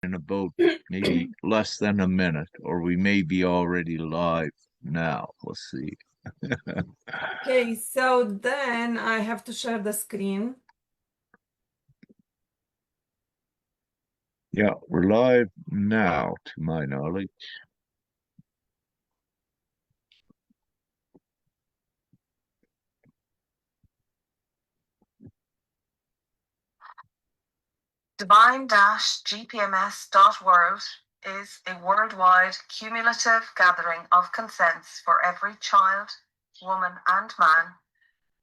in about maybe less than a minute, or we may be already live now. We'll see. Okay, so then I have to share the screen. Yeah, we're live now, to my knowledge. Divine-gpms.world is a worldwide cumulative gathering of consents for every child, woman, and man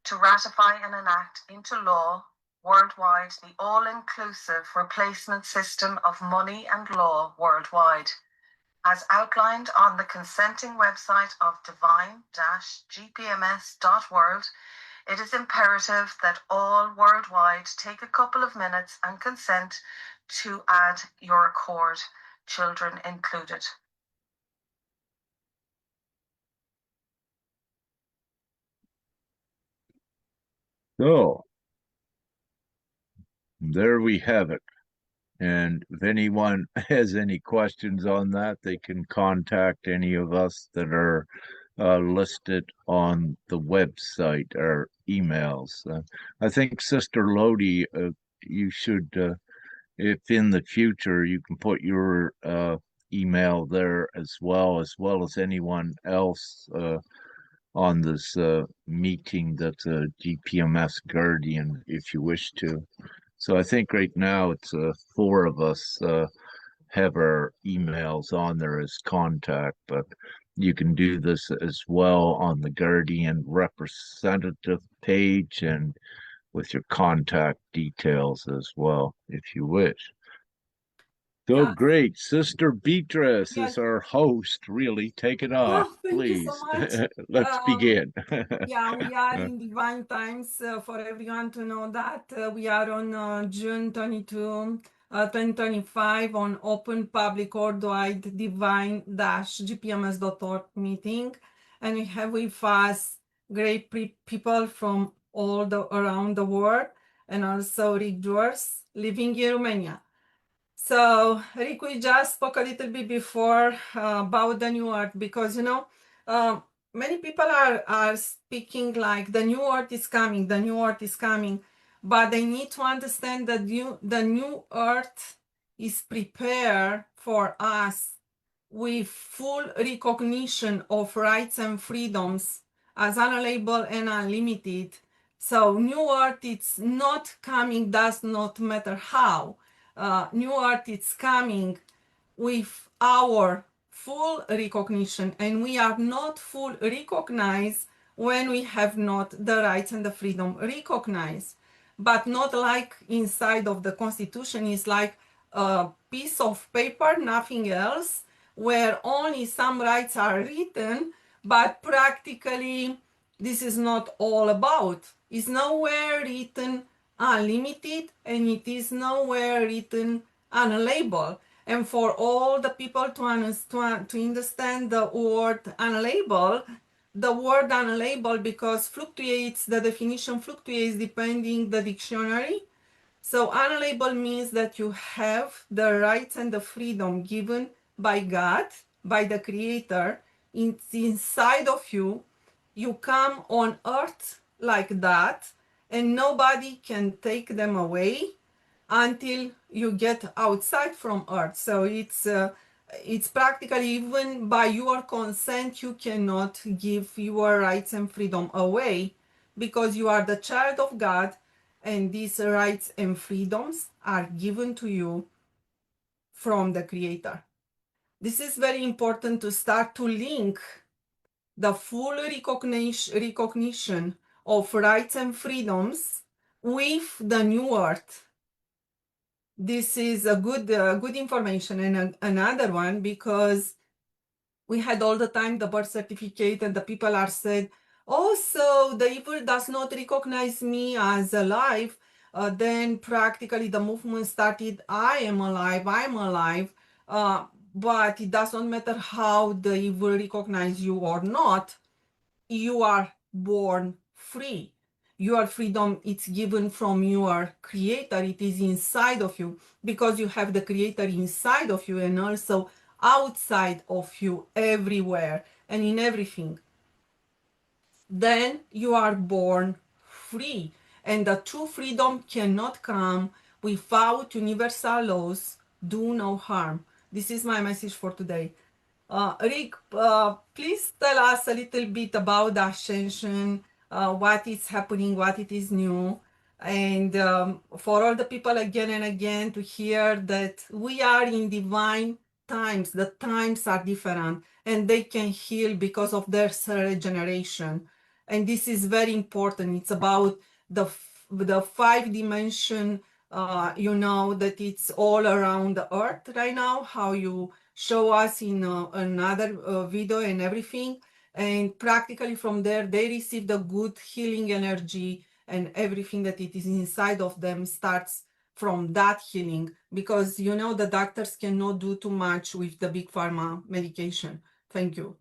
to ratify and enact into law worldwide the all-inclusive replacement system of money and law worldwide, as outlined on the consenting website of divine-gpms.world. It is imperative that all worldwide take a couple of minutes and consent to add your accord, children included. So, there we have it. And if anyone has any questions on that, they can contact any of us that are listed on the website or emails. I think Sister Lodi, you should, if in the future, you can put your email there as well as anyone else on this meeting that's a GPMS Guardian, if you wish to. So I think right now it's four of us have our emails on there as contact, but you can do this as well on the Guardian representative page and with your contact details as well, if you wish. So Yeah. great. Sister Beatrice Yes. is our host. Really, take it off, Oh, thank you so please. much. Let's begin. Yeah, we are in divine times for everyone to know that we are on June 22, 2025 on Open Public Worldwide Divine-gpms.world meeting. And we have with us great people from all around the world and also Rick Dwars living in Romania. So, Rick, we just spoke a little bit before about the new art because, uh, many people are speaking like the new art is coming, the new art is coming, but they need to understand that the new art is prepared for us with full recognition of rights and freedoms as unalienable and unlimited. So, new art, it's not coming, does not matter how new art is coming with our full recognition, and we are not full recognized when we have not the rights and the freedom recognized, but not like inside of the constitution is like a piece of paper, nothing else, where only some rights are written, but practically this is not all about. It's nowhere written unlimited, and it is nowhere written unlabeled. And for all the people to understand the word unlabeled, the word unlabeled because fluctuates, the definition fluctuates depending the dictionary. So unlabeled means that you have the rights and the freedom given by God, by the Creator, it's inside of you. You come on earth like that, and nobody can take them away until you get outside from earth. So it's practically, even by your consent, you cannot give your rights and freedom away because you are the child of God, and these rights and freedoms are given to you from the Creator. This is very important to start to link the full recognition of rights and freedoms with the new earth. This is a good information. And another one, because we had all the time the birth certificate and the people are said, oh, so the evil does not recognize me as alive. Then practically the movement started, I am alive, I'm alive. But it does not matter how the evil recognize you or not. You are born free. your freedom, it's given from your creator. It is inside of you, because you have the creator inside of you and also outside of you, everywhere and in everything. Then you are born free. And the true freedom cannot come without universal laws: do no harm. This is my message for today. Rick, please tell us a little bit about the ascension, what is happening, what it is new, and for all the people again and again to hear that we are in divine times. The times are different and they can heal because of their regeneration. And this is very important. It's about the 5 dimension, that it's all around the earth right now, how you show us in another video and everything. And practically from there, they receive the good healing energy, and everything that it is inside of them starts from that healing, because the doctors cannot do too much with the big pharma medication. Thank you.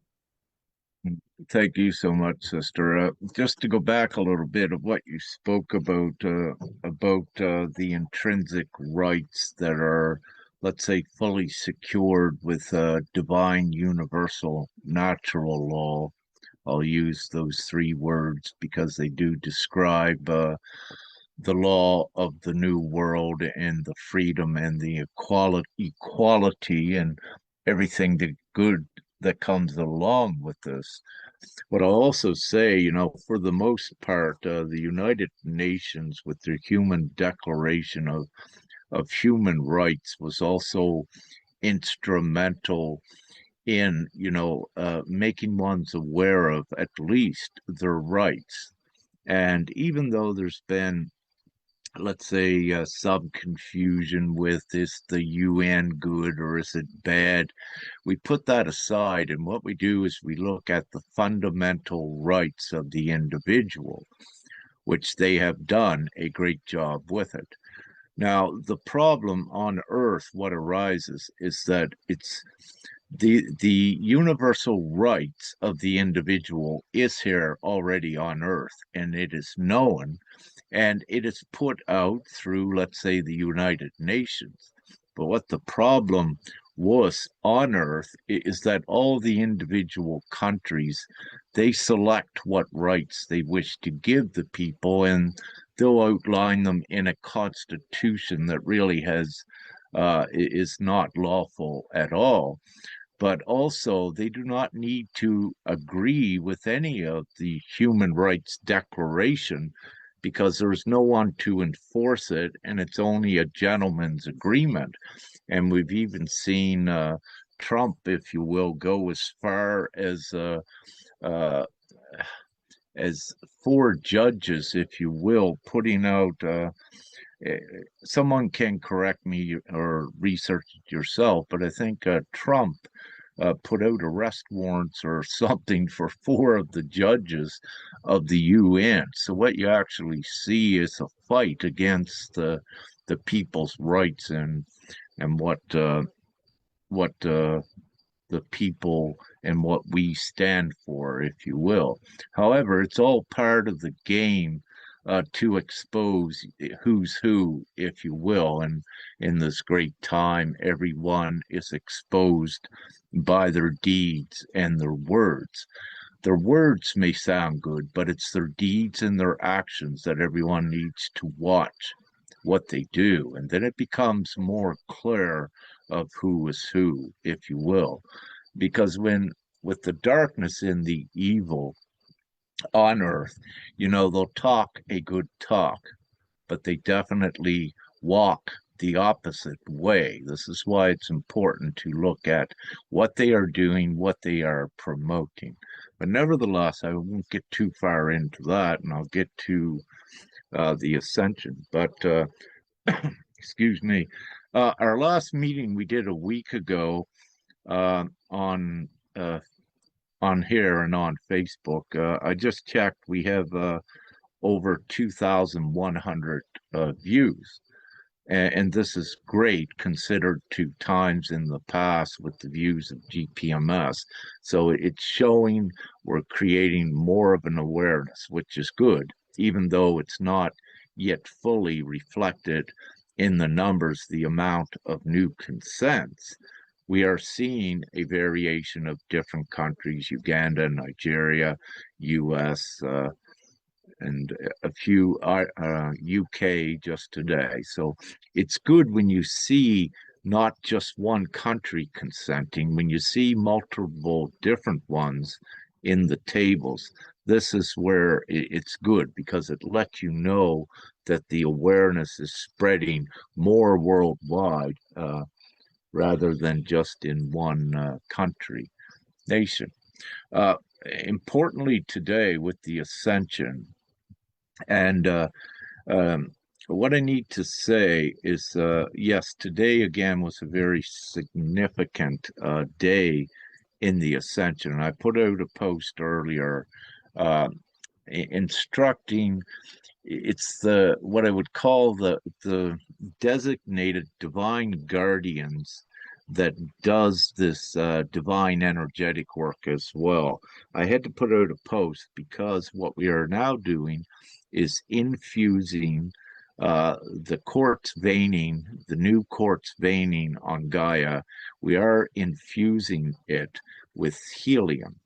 Thank you so much, sister. Just to go back a little bit of what you spoke about the intrinsic rights that are, let's say, fully secured with divine, universal, natural law. I'll use those 3 words because they do describe the law of the new world and the freedom and the equality and everything the good that comes along with this. But I'll also say, for the most part, the United Nations, with their Human Declaration of Human Rights, was also instrumental in, making ones aware of at least their rights. And even though there's been, let's say, some confusion with, is the UN good or is it bad? We put that aside, and what we do is we look at the fundamental rights of the individual, which they have done a great job with it. Now, the problem on Earth, what arises is that it's the universal rights of the individual is here already on Earth, and it is known, and it is put out through, let's say, the United Nations. But what the problem was on Earth is that all the individual countries, they select what rights they wish to give the people, and they'll outline them in a constitution that really is not lawful at all. But also, they do not need to agree with any of the human rights declaration, because there's no one to enforce it, and it's only a gentleman's agreement. And we've even seen Trump, if you will, go as far as 4 judges, if you will, putting out. Someone can correct me or research it yourself, but I think Trump put out arrest warrants or something for 4 of the judges of the UN. So what you actually see is a fight against the people's rights and what the people and what we stand for, if you will. However, it's all part of the game to expose who's who, if you will. And in this great time, everyone is exposed by their deeds and their words. Their words may sound good, but it's their deeds and their actions that everyone needs to watch what they do. And then it becomes more clear of who is who, if you will. Because with the darkness and the evil on Earth, they'll talk a good talk, but they definitely walk the opposite way. This is why it's important to look at what they are doing, what they are promoting. But nevertheless, I won't get too far into that, and I'll get to the ascension. But excuse me, our last meeting we did a week ago on here and on Facebook. I just checked. We have over 2,100 views. And this is great considered to times in the past with the views of GPMS. So it's showing we're creating more of an awareness, which is good. even though it's not yet fully reflected in the numbers, the amount of new consents, we are seeing a variation of different countries, Uganda, Nigeria, US, and a few UK just today. So it's good when you see not just one country consenting, when you see multiple different ones in the tables. This is where it's good because it lets you know that the awareness is spreading more worldwide rather than just in one country, nation. Uh, Importantly, today with the ascension, and what I need to say is, yes, today again was a very significant day in the ascension. And I put out a post earlier uh, instructing it's the what I would call the designated divine guardians that does this divine energetic work as well. I had to put out a post because what we are now doing is infusing the quartz veining, the new quartz veining on Gaia. We are infusing it with helium.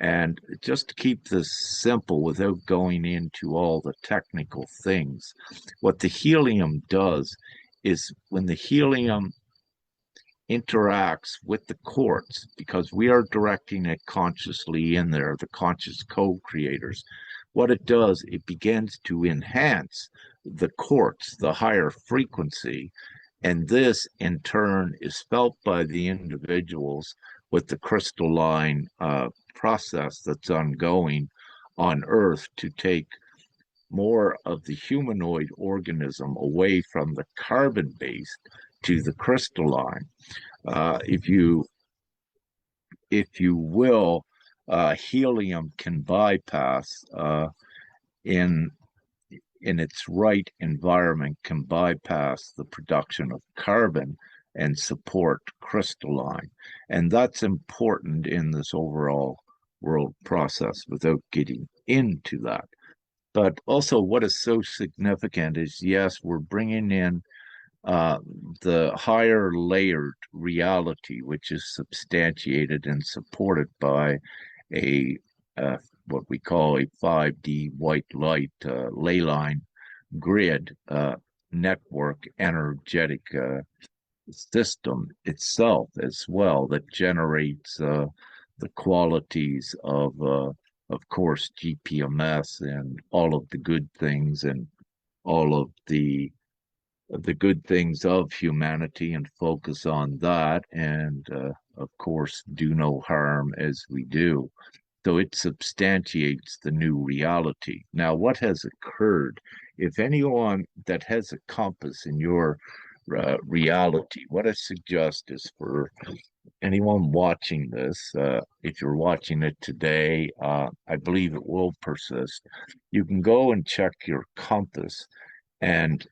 And just to keep this simple without going into all the technical things, what the helium does is when the helium interacts with the quartz, because we are directing it consciously in there, the conscious co-creators, what it does, it begins to enhance the quartz, the higher frequency, and this in turn is felt by the individuals with the crystalline process that's ongoing on Earth to take more of the humanoid organism away from the carbon based to the crystalline. If you will, helium can bypass in its right environment, can bypass the production of carbon and support crystalline. And that's important in this overall world process without getting into that. But also, what is so significant is yes, we're bringing in the higher layered reality, which is substantiated and supported by a what we call a 5D white light ley line grid network energetic system itself as well that generates the qualities of course, GPMS and all of the good things and all of the good things of humanity and focus on that and of course do no harm as we do. So it substantiates the new reality. Now, what has occurred? If anyone that has a compass in your reality, what I suggest is for anyone watching this, if you're watching it today, I believe it will persist. You can go and check your compass. And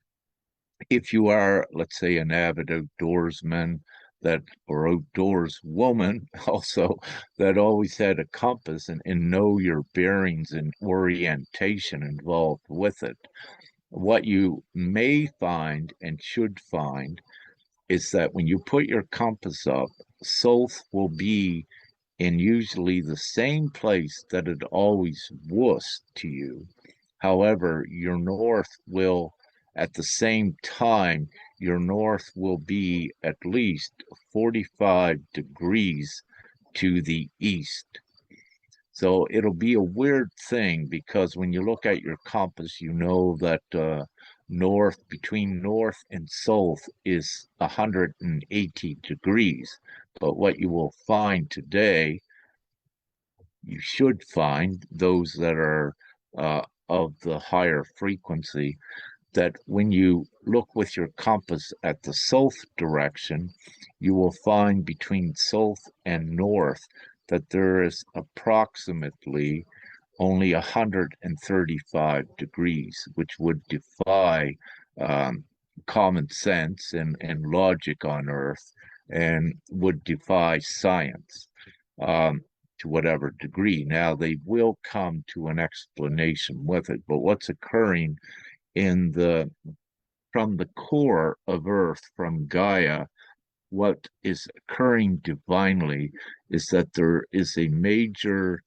if you are, let's say, an avid outdoorsman that or outdoors woman also that always had a compass and know your bearings and orientation involved with it, what you may find and should find is that when you put your compass up, south will be in usually the same place that it always was to you. However, your north will, at the same time, your north will be at least 45 degrees to the east. So it'll be a weird thing because when you look at your compass, you know that between north and south is 180 degrees. But what you will find today, you should find those that are of the higher frequency, that when you look with your compass at the south direction, you will find between south and north that there is approximately only 135 degrees, which would defy common sense and logic on Earth and would defy science. to whatever degree. Now, they will come to an explanation with it, but what's occurring from the core of Earth, from Gaia, what is occurring divinely is that there is a major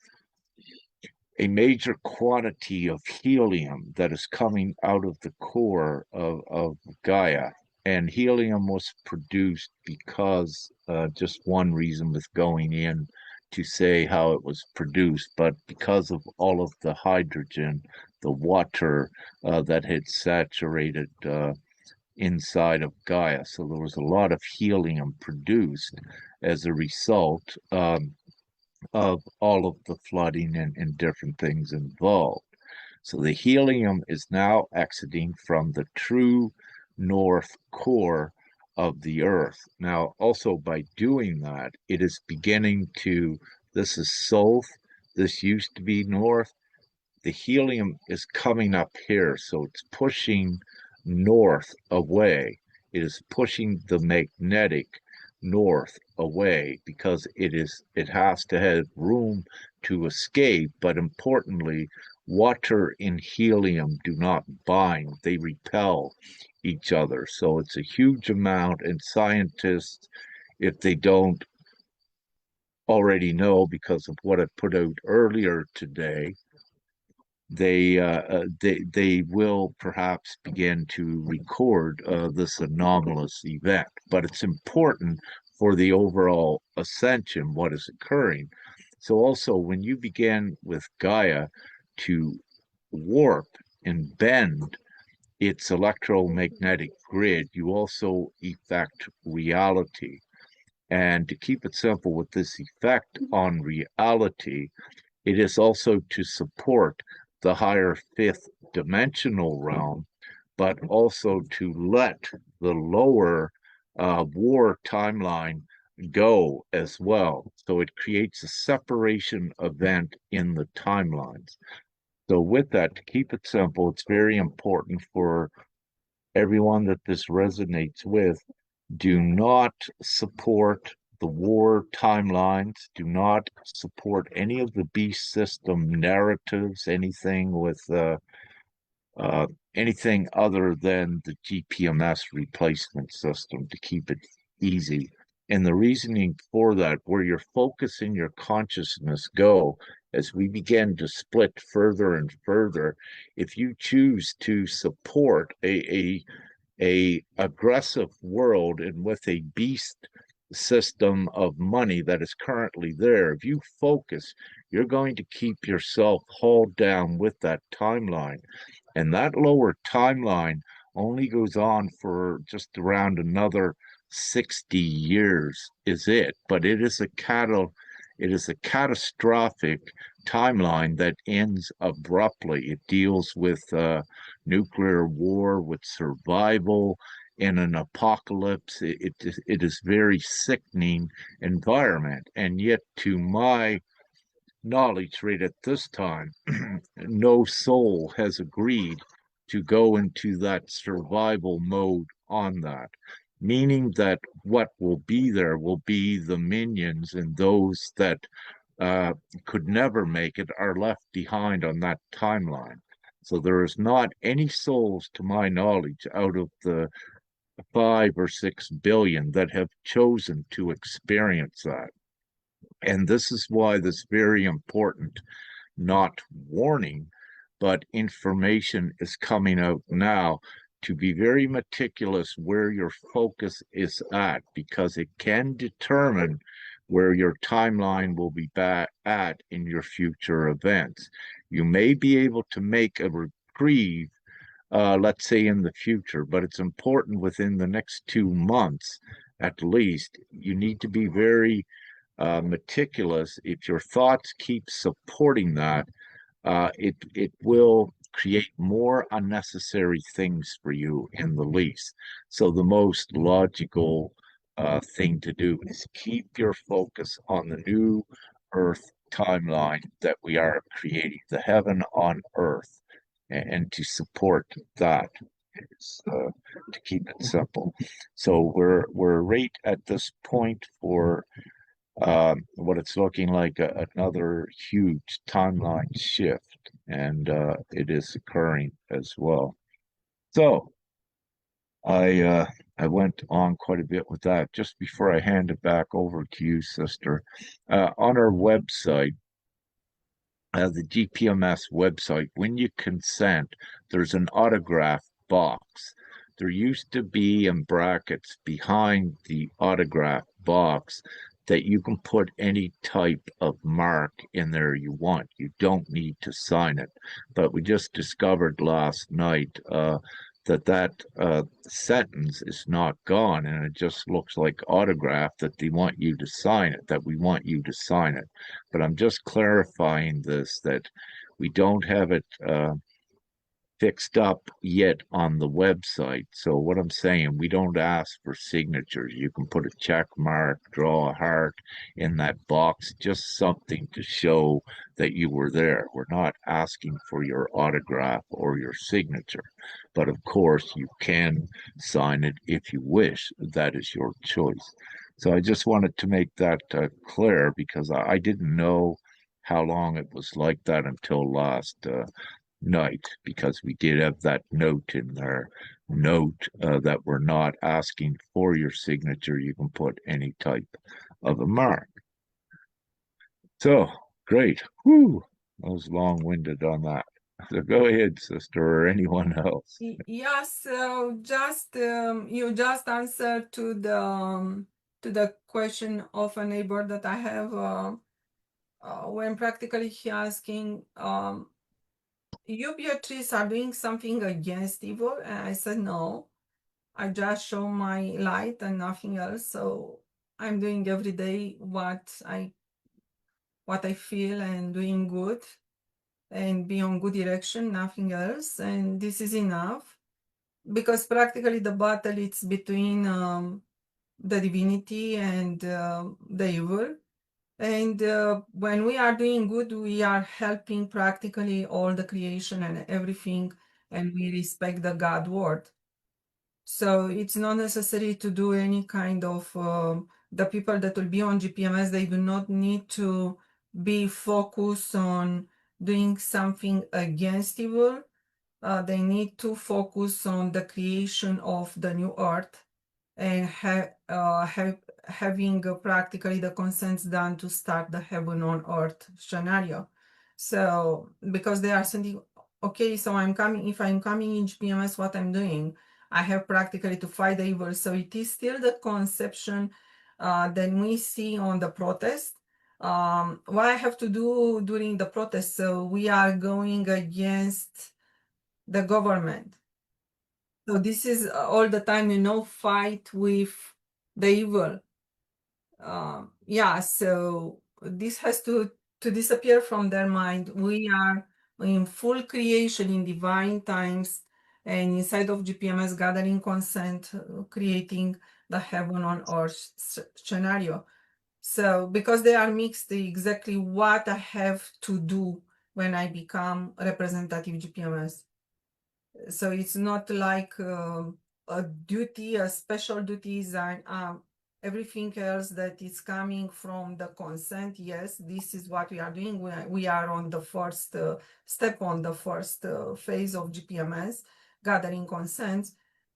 quantity of helium that is coming out of the core of Gaia. And helium was produced because just one reason was going in to say how it was produced, but because of all of the hydrogen, the water that had saturated inside of Gaia. So there was a lot of helium produced as a result of all of the flooding and different things involved. So the helium is now exiting from the true north core of the Earth. Now, also by doing that, it is beginning to, this is south, this used to be north, the helium is coming up here, so it's pushing north away. It is pushing the magnetic north away because it has to have room to escape, but importantly, water and helium do not bind, they repel each other. So it's a huge amount, and scientists, if they don't already know because of what I put out earlier today, they will perhaps begin to record this anomalous event. But it's important for the overall ascension, what is occurring. So also, when you begin with Gaia to warp and bend its electromagnetic grid, you also affect reality. And to keep it simple, with this effect on reality, it is also to support the higher fifth dimensional realm, but also to let the lower war timeline go as well. So it creates a separation event in the timelines. So with that, to keep it simple, it's very important for everyone that this resonates with. Do not support the war timelines. Do not support any of the beast system narratives, anything with anything other than the GPMS replacement system, to keep it easy. And the reasoning for that, where your focus and your consciousness go, as we begin to split further and further, if you choose to support a aggressive world and with a beast system of money that is currently there, if you focus, you're going to keep yourself hauled down with that timeline. And that lower timeline only goes on for just around another 60 years is it. But it is a catastrophic timeline that ends abruptly. It deals with nuclear war, with survival in an apocalypse. It is very sickening environment. And yet, to my knowledge right at this time, no soul has agreed to go into that survival mode on that, meaning that what will be there will be the minions, and those that could never make it are left behind on that timeline. So there is not any souls, to my knowledge, out of the 5 or 6 billion that have chosen to experience that. And this is why this very important, not warning, but information is coming out now, to be very meticulous where your focus is at, because it can determine where your timeline will be at in your future events. You may be able to make a reprieve, let's say in the future, but it's important within the next 2 months at least. You need to be very meticulous. If your thoughts keep supporting that, it will create more unnecessary things for you in the least. So the most logical thing to do is keep your focus on the new Earth timeline that we are creating, the heaven on Earth, and to support that is to keep it simple. So we're right at this point for what it's looking like another huge timeline shift, and it is occurring as well. So I went on quite a bit with that. Just before I hand it back over to you, sister, on our website, the GPMS website, when you consent, there's an autograph box. There used to be in brackets behind the autograph box that you can put any type of mark in there you want. You don't need to sign it. But we just discovered last night that sentence is not gone, and it just looks like autograph that they want you to sign it, that we want you to sign it. But I'm just clarifying this, that we don't have it fixed up yet on the website. So what I'm saying, we don't ask for signatures. You can put a check mark, draw a heart in that box, just something to show that you were there. We're not asking for your autograph or your signature. But of course, you can sign it if you wish. That is your choice. So I just wanted to make that clear, because I didn't know how long it was like that until last night, because we did have that note in there. Note that we're not asking for your signature. You can put any type of a mark. So great. Whew. I was long-winded on that. So go ahead, sister, or anyone else. Yeah, so just you just answered to the question of a neighbor that I have when practically he asking you Beatrice are doing something against evil, and I said no, I just show my light and nothing else. So I'm doing every day what I feel and doing good and be on good direction, nothing else, and this is enough, because practically the battle it's between the divinity and the evil. And when we are doing good, we are helping practically all the creation and everything, and we respect the God word. So it's not necessary to do any kind of the people that will be on GPMS, they do not need to be focused on doing something against evil. They need to focus on the creation of the new earth and having practically the consents done to start the heaven on earth scenario. So because they are sending, okay, so if I'm coming in GPMS, what I'm doing, I have practically to fight the evil. So it is still the conception that we see on the protest. What I have to do during the protest, so we are going against the government. So this is all the time, fight with the evil. Yeah, so this has to disappear from their mind. We are in full creation in divine times, and inside of GPMS gathering consent, creating the heaven on earth scenario. So because they are mixed, exactly what I have to do when I become representative GPMS. So it's not like a duty, a special duties, and everything else that is coming from the consent. Yes, this is what we are doing. We are on the first step, on the first phase of GPMS, gathering consents.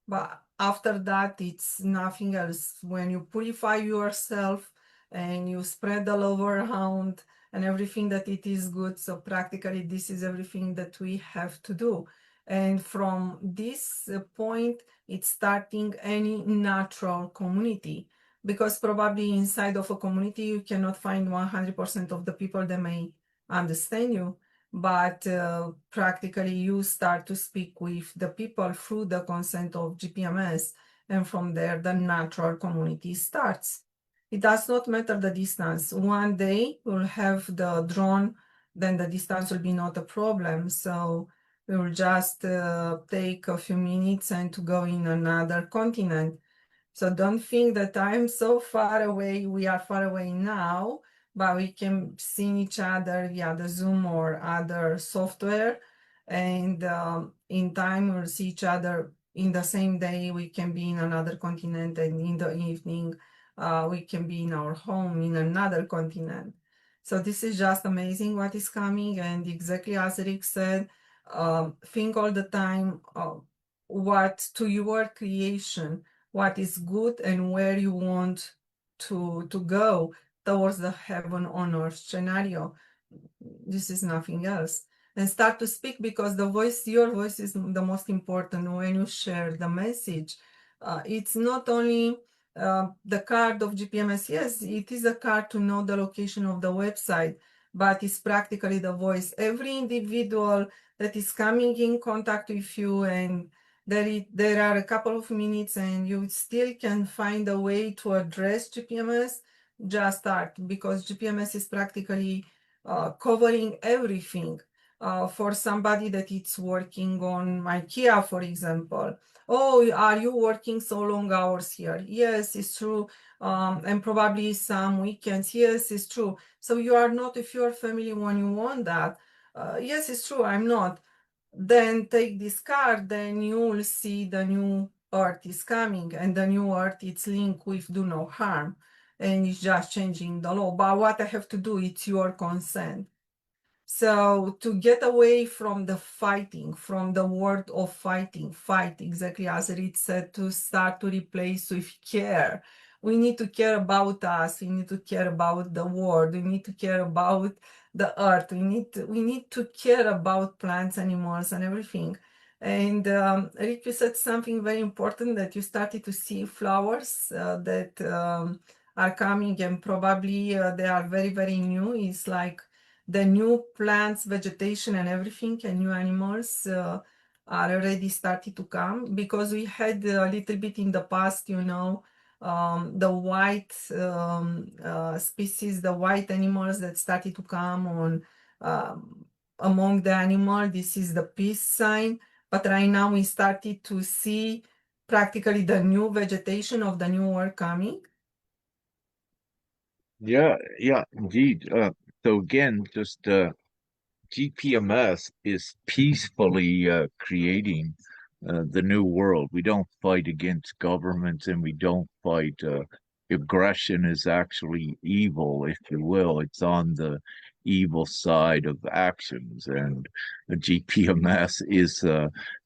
But after that, it's nothing else. When you purify yourself and you spread the love around and everything that it is good. So practically, this is everything that we have to do. And from this point, it's starting any natural community, because probably inside of a community, you cannot find 100% of the people that may understand you, but practically you start to speak with the people through the consent of GPMS, and from there, the natural community starts. It does not matter the distance. One day we'll have the drone, then the distance will be not a problem. So we will just take a few minutes and to go in another continent. So don't think that I'm so far away. We are far away now, but we can see each other via the Zoom or other software. And in time, we'll see each other in the same day. We can be in another continent, and in the evening, We can be in our home in another continent. So this is just amazing what is coming. And exactly as Rick said, think all the time what to your creation, what is good and where you want to go towards the heaven on earth scenario. This is nothing else. And start to speak, because your voice is the most important when you share the message. It's not only the card of GPMS. Yes, it is a card to know the location of the website, but it's practically the voice. Every individual that is coming in contact with you, and there are a couple of minutes and you still can find a way to address GPMS, just start, because GPMS is practically covering everything. For somebody that it's working on IKEA, for example. Oh, are you working so long hours here? Yes, it's true. And probably some weekends. Yes, it's true. So you are not with your family when you want that. Yes, it's true. I'm not. Then take this card, then you will see the new earth is coming, and the new earth it's linked with do no harm, and it's just changing the law. But what I have to do, it's your consent. So to get away from the fighting, from the word of fighting, fight, exactly as Reed said, to start to replace with care. We need to care about us. We need to care about the world. We need to care about the earth. We need to care about plants, animals, and everything. And Rick, you said something very important, that you started to see flowers that are coming, and probably they are very, very new. It's like the new plants, vegetation, and everything, and new animals are already starting to come, because we had a little bit in the past, the white species, the white animals that started to come on among the animal. This is the peace sign. But right now we started to see practically the new vegetation of the new world coming. Yeah, yeah, indeed. So again, just GPMS is peacefully creating the new world. We don't fight against governments, and we don't fight. Aggression is actually evil, if you will. It's on the evil side of actions, and GPMS is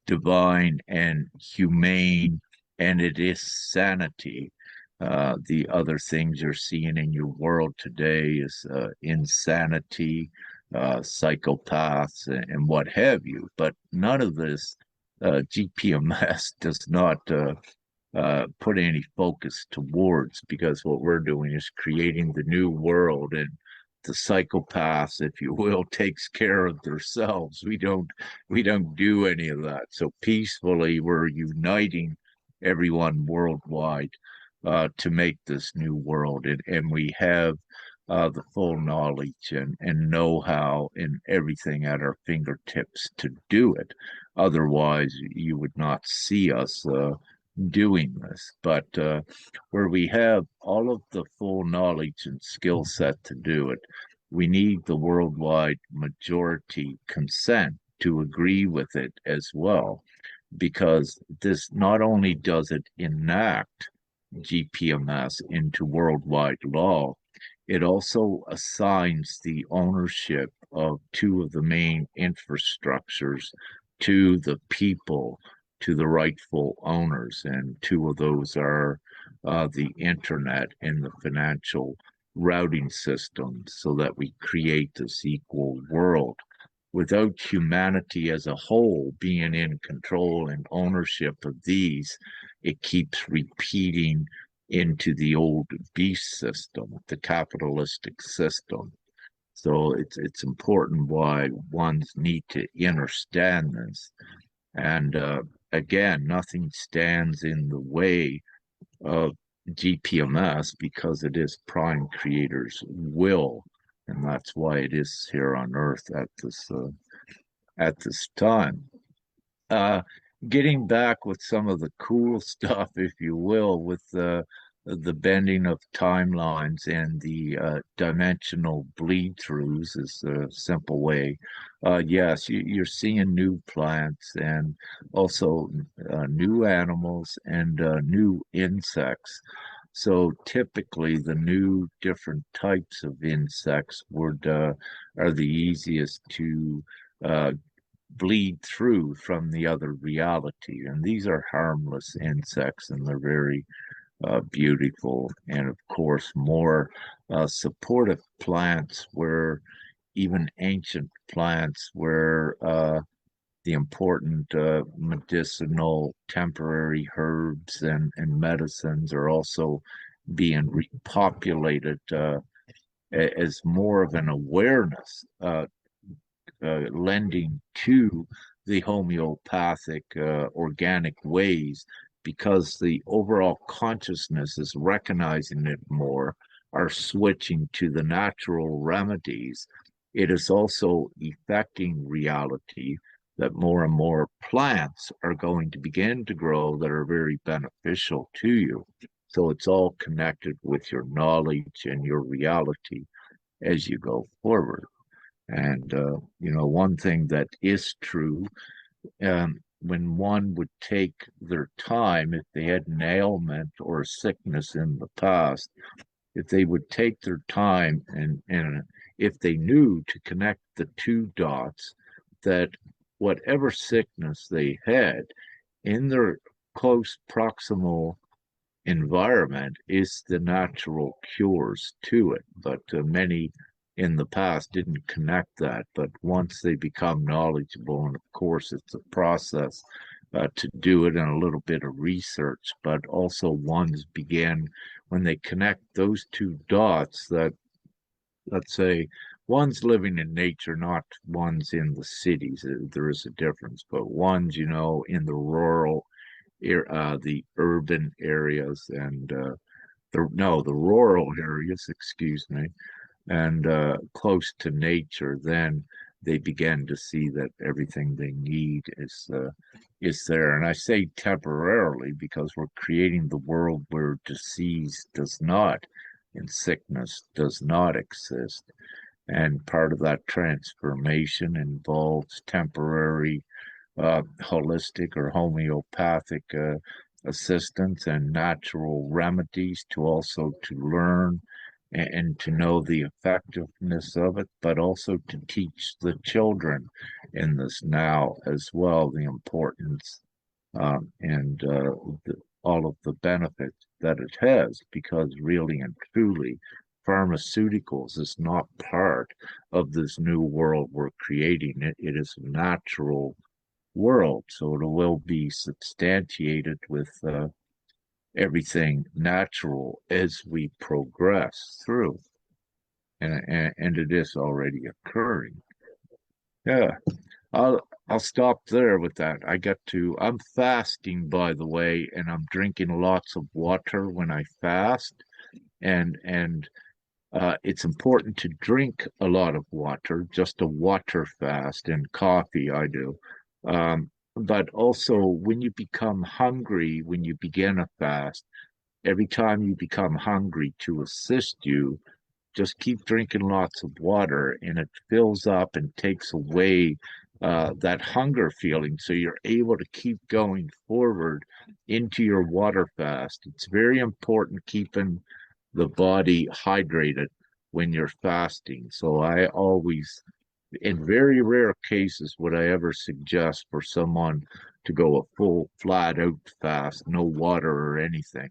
divine and humane, and it is sanity. The other things you're seeing in your world today is insanity, psychopaths, and what have you. But none of this GPMS does not put any focus towards, because what we're doing is creating the new world, and the psychopaths, if you will, takes care of themselves. We don't do any of that. So peacefully, we're uniting everyone worldwide to make this new world, and we have the full knowledge and know-how and everything at our fingertips to do it. Otherwise, you would not see us doing this. But where we have all of the full knowledge and skill set to do it, we need the worldwide majority consent to agree with it as well, because this not only does it enact GPMS into worldwide law, it also assigns the ownership of two of the main infrastructures to the people, to the rightful owners. And two of those are the internet and the financial routing system, so that we create this equal world. Without humanity as a whole being in control and ownership of these, it keeps repeating into the old beast system, the capitalistic system. So it's important why ones need to understand this. And again, nothing stands in the way of GPMS, because it is Prime Creator's will, and that's why it is here on Earth at this time. Getting back with some of the cool stuff, if you will, with the bending of timelines and the dimensional bleed throughs is a simple way. Yes, you're seeing new plants, and also new animals, and new insects. So typically the new different types of insects are the easiest to uh, bleed through from the other reality. And these are harmless insects and they're very beautiful. And of course, more supportive plants where even ancient plants where the important medicinal temporary herbs and medicines are also being repopulated as more of an awareness lending to the homeopathic organic ways because the overall consciousness is recognizing it more, are switching to the natural remedies. It is also affecting reality that more and more plants are going to begin to grow that are very beneficial to you. So it's all connected with your knowledge and your reality as you go forward. And, one thing that is true, when one would take their time, if they had an ailment or a sickness in the past, if they would take their time and if they knew to connect the two dots, that whatever sickness they had in their close proximal environment is the natural cures to it. But many in the past didn't connect that. But once they become knowledgeable, and of course, it's a process to do it and a little bit of research, but also ones begin when they connect those two dots that, let's say, one's living in nature, not one's in the cities. There is a difference, but one's, in the rural the urban areas and the rural areas, excuse me, and close to nature, then they begin to see that everything they need is there. And I say temporarily because we're creating the world where disease does not and sickness does not exist. And part of that transformation involves temporary holistic or homeopathic assistance and natural remedies to also to learn and to know the effectiveness of it, but also to teach the children in this now as well the importance and all of the benefits that it has, because really and truly, pharmaceuticals is not part of this new world we're creating. It is a natural world, so it will be substantiated with everything natural as we progress through, and it is already occurring. Yeah, I'll stop there with that. I'm fasting, by the way, and I'm drinking lots of water when I fast, and it's important to drink a lot of water, just a water fast, and coffee I do. But also, when you become hungry, when you begin a fast, every time you become hungry to assist you, just keep drinking lots of water and it fills up and takes away that hunger feeling. So you're able to keep going forward into your water fast. It's very important keeping the body hydrated when you're fasting. So I always, in very rare cases, would I ever suggest for someone to go a full flat out fast, no water or anything,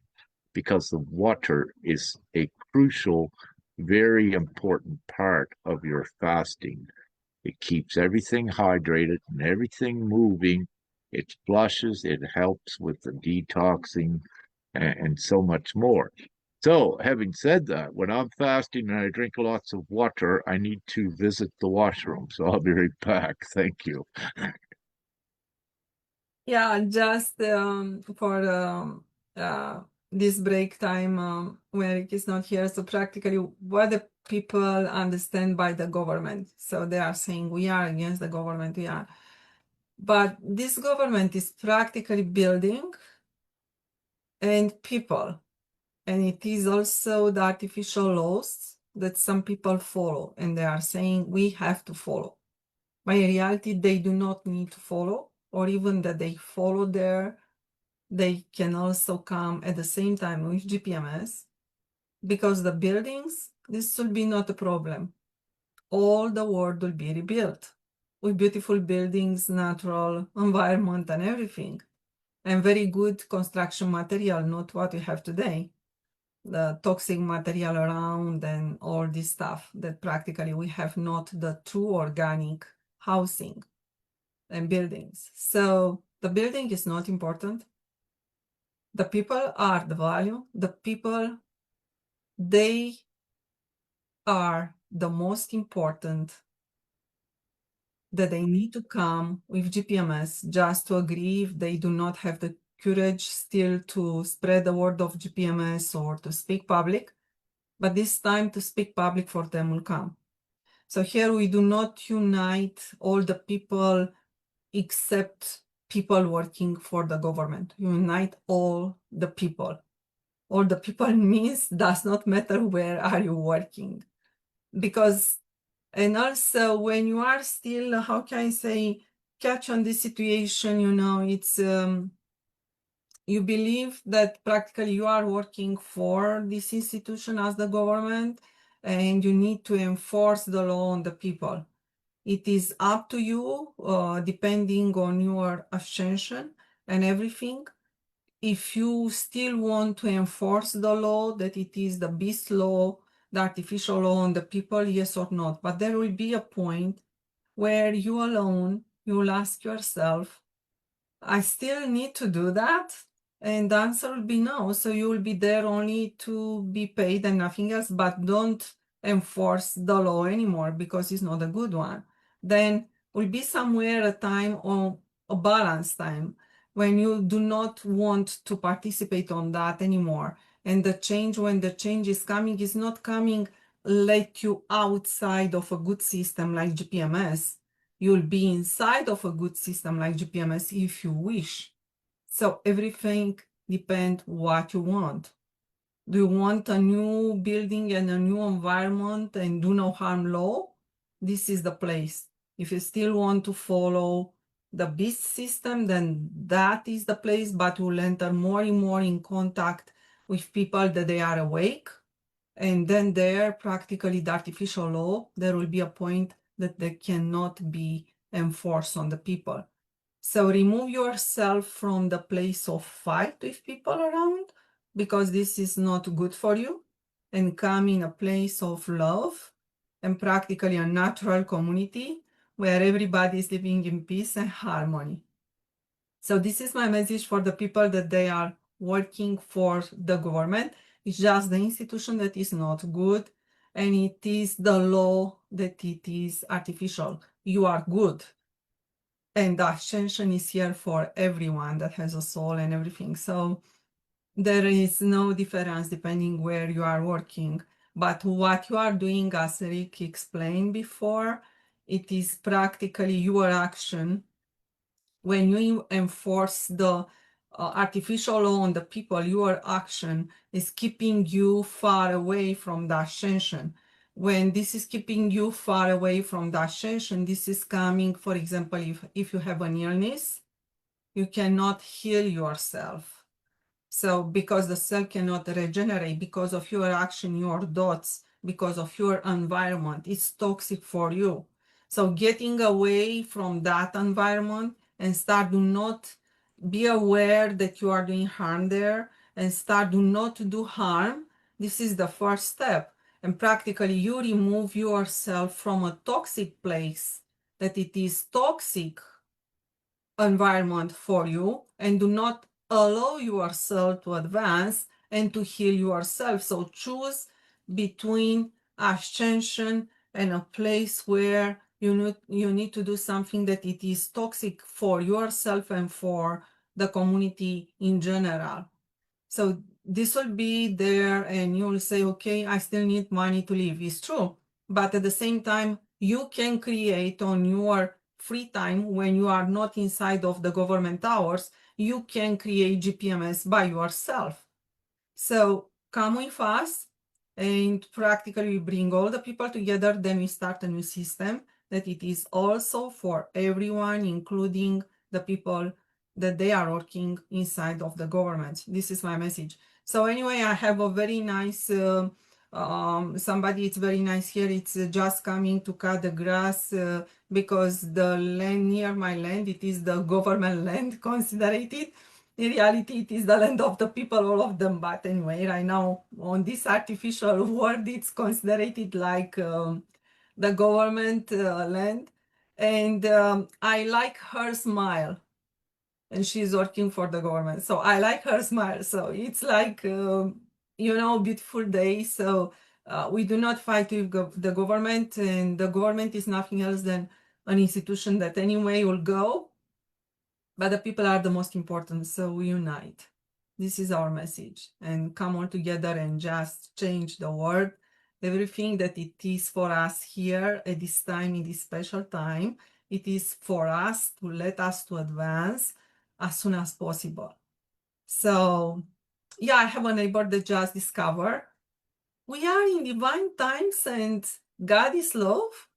because the water is a crucial, very important part of your fasting. It keeps everything hydrated and everything moving. It flushes, it helps with the detoxing and so much more. So, having said that, when I'm fasting and I drink lots of water, I need to visit the washroom. So I'll be right back. Thank you. Yeah, just for this break time when Rick is not here. So practically what the people understand by the government. So they are saying we are against the government, we are. But this government is practically building and people. And it is also the artificial laws that some people follow. And they are saying we have to follow. But in reality, they do not need to follow, or even that they follow their they can also come at the same time with GPMS, because the buildings, this will be not a problem. All the world will be rebuilt with beautiful buildings, natural environment and everything, and very good construction material, not what we have today. The toxic material around and all this stuff that practically we have not the true organic housing and buildings. So the building is not important. The people are the value. The people, they are the most important, that they need to come with GPMS just to agree if they do not have the courage still to spread the word of GPMS or to speak public. But this time to speak public for them will come. So here we do not unite all the people except people working for the government. Unite all the people. All the people means does not matter where are you working. Because, and also when you are still, how can I say, catch on this situation, you know, it's, you believe that practically you are working for this institution as the government, and you need to enforce the law on the people. It is up to you, depending on your ascension and everything. If you still want to enforce the law, that it is the beast law, the artificial law on the people, yes or not. But there will be a point where you alone, you will ask yourself, I still need to do that? And the answer will be no. So you will be there only to be paid and nothing else, but don't enforce the law anymore because it's not a good one. Then will be somewhere a time or a balance time when you do not want to participate on that anymore. And the change, when the change is coming, is not coming, let you outside of a good system like GPMS. You'll be inside of a good system like GPMS if you wish. So everything depends what you want. Do you want a new building and a new environment and do no harm law? This is the place. If you still want to follow the beast system, then that is the place, but you'll enter more and more in contact with people that they are awake. And then there, practically the artificial law, there will be a point that they cannot be enforced on the people. So remove yourself from the place of fight with people around, because this is not good for you, and come in a place of love and practically a natural community where everybody is living in peace and harmony. So this is my message for the people that they are working for the government. It's just the institution that is not good, and it is the law that it is artificial. You are good. And the ascension is here for everyone that has a soul and everything. So there is no difference depending where you are working. But what you are doing, as Rick explained before, it is practically your action. When you enforce the artificial law on the people, your action is keeping you far away from the ascension. When this is keeping you far away from the ascension, this is coming, for example, if you have an illness, you cannot heal yourself. So because the cell cannot regenerate because of your action, your thoughts, because of your environment, it's toxic for you. So getting away from that environment and start do not be aware that you are doing harm there and start do not do harm. This is the first step. And practically you remove yourself from a toxic place, that it is toxic environment for you, and do not allow yourself to advance and to heal yourself. So choose between ascension and a place where you need to do something that it is toxic for yourself and for the community in general. So this will be there and you will say, okay, I still need money to live. It's true. But at the same time, you can create on your free time when you are not inside of the government hours, you can create GPMS by yourself. So come with us and practically bring all the people together. Then we start a new system that it is also for everyone, including the people that they are working inside of the government. This is my message. So anyway, I have a very nice somebody, it's very nice here, it's just coming to cut the grass because the land near my land, it is the government land considered it. In reality, it is the land of the people, all of them. But anyway, right now on this artificial world, it's considered like the government land. And I like her smile, and she's working for the government. So I like her smile. So it's like, beautiful day. So we do not fight with the government, and the government is nothing else than an institution that anyway will go, but the people are the most important. So we unite. This is our message, and come all together and just change the world. Everything that it is for us here at this time, in this special time, it is for us to let us to advance as soon as possible. So yeah, I have a neighbor that just discovered we are in divine times and God is love.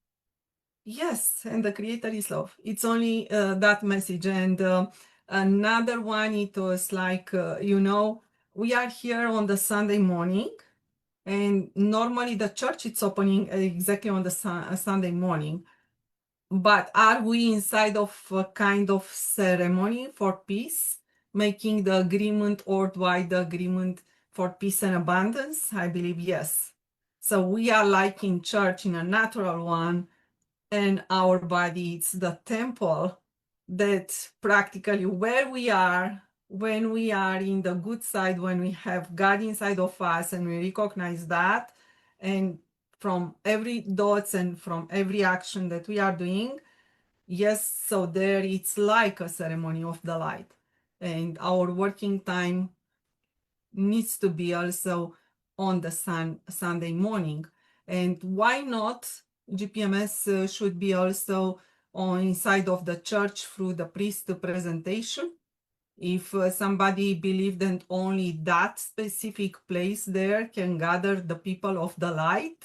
Yes, and the creator is love. It's only that message. And another one, it was like, we are here on the Sunday morning, and normally the church it's opening exactly on the Sunday morning. But are we inside of a kind of ceremony for peace, making the agreement worldwide, the agreement for peace and abundance? I believe yes. So we are like in church, in a natural one, and our body, it's the temple that practically where we are, when we are in the good side, when we have God inside of us and we recognize that, and from every thoughts and from every action that we are doing, yes, so there it's like a ceremony of the light. And our working time needs to be also on the Sunday morning. And why not? GPMS should be also on inside of the church through the priest presentation. If somebody believed that only that specific place there can gather the people of the light,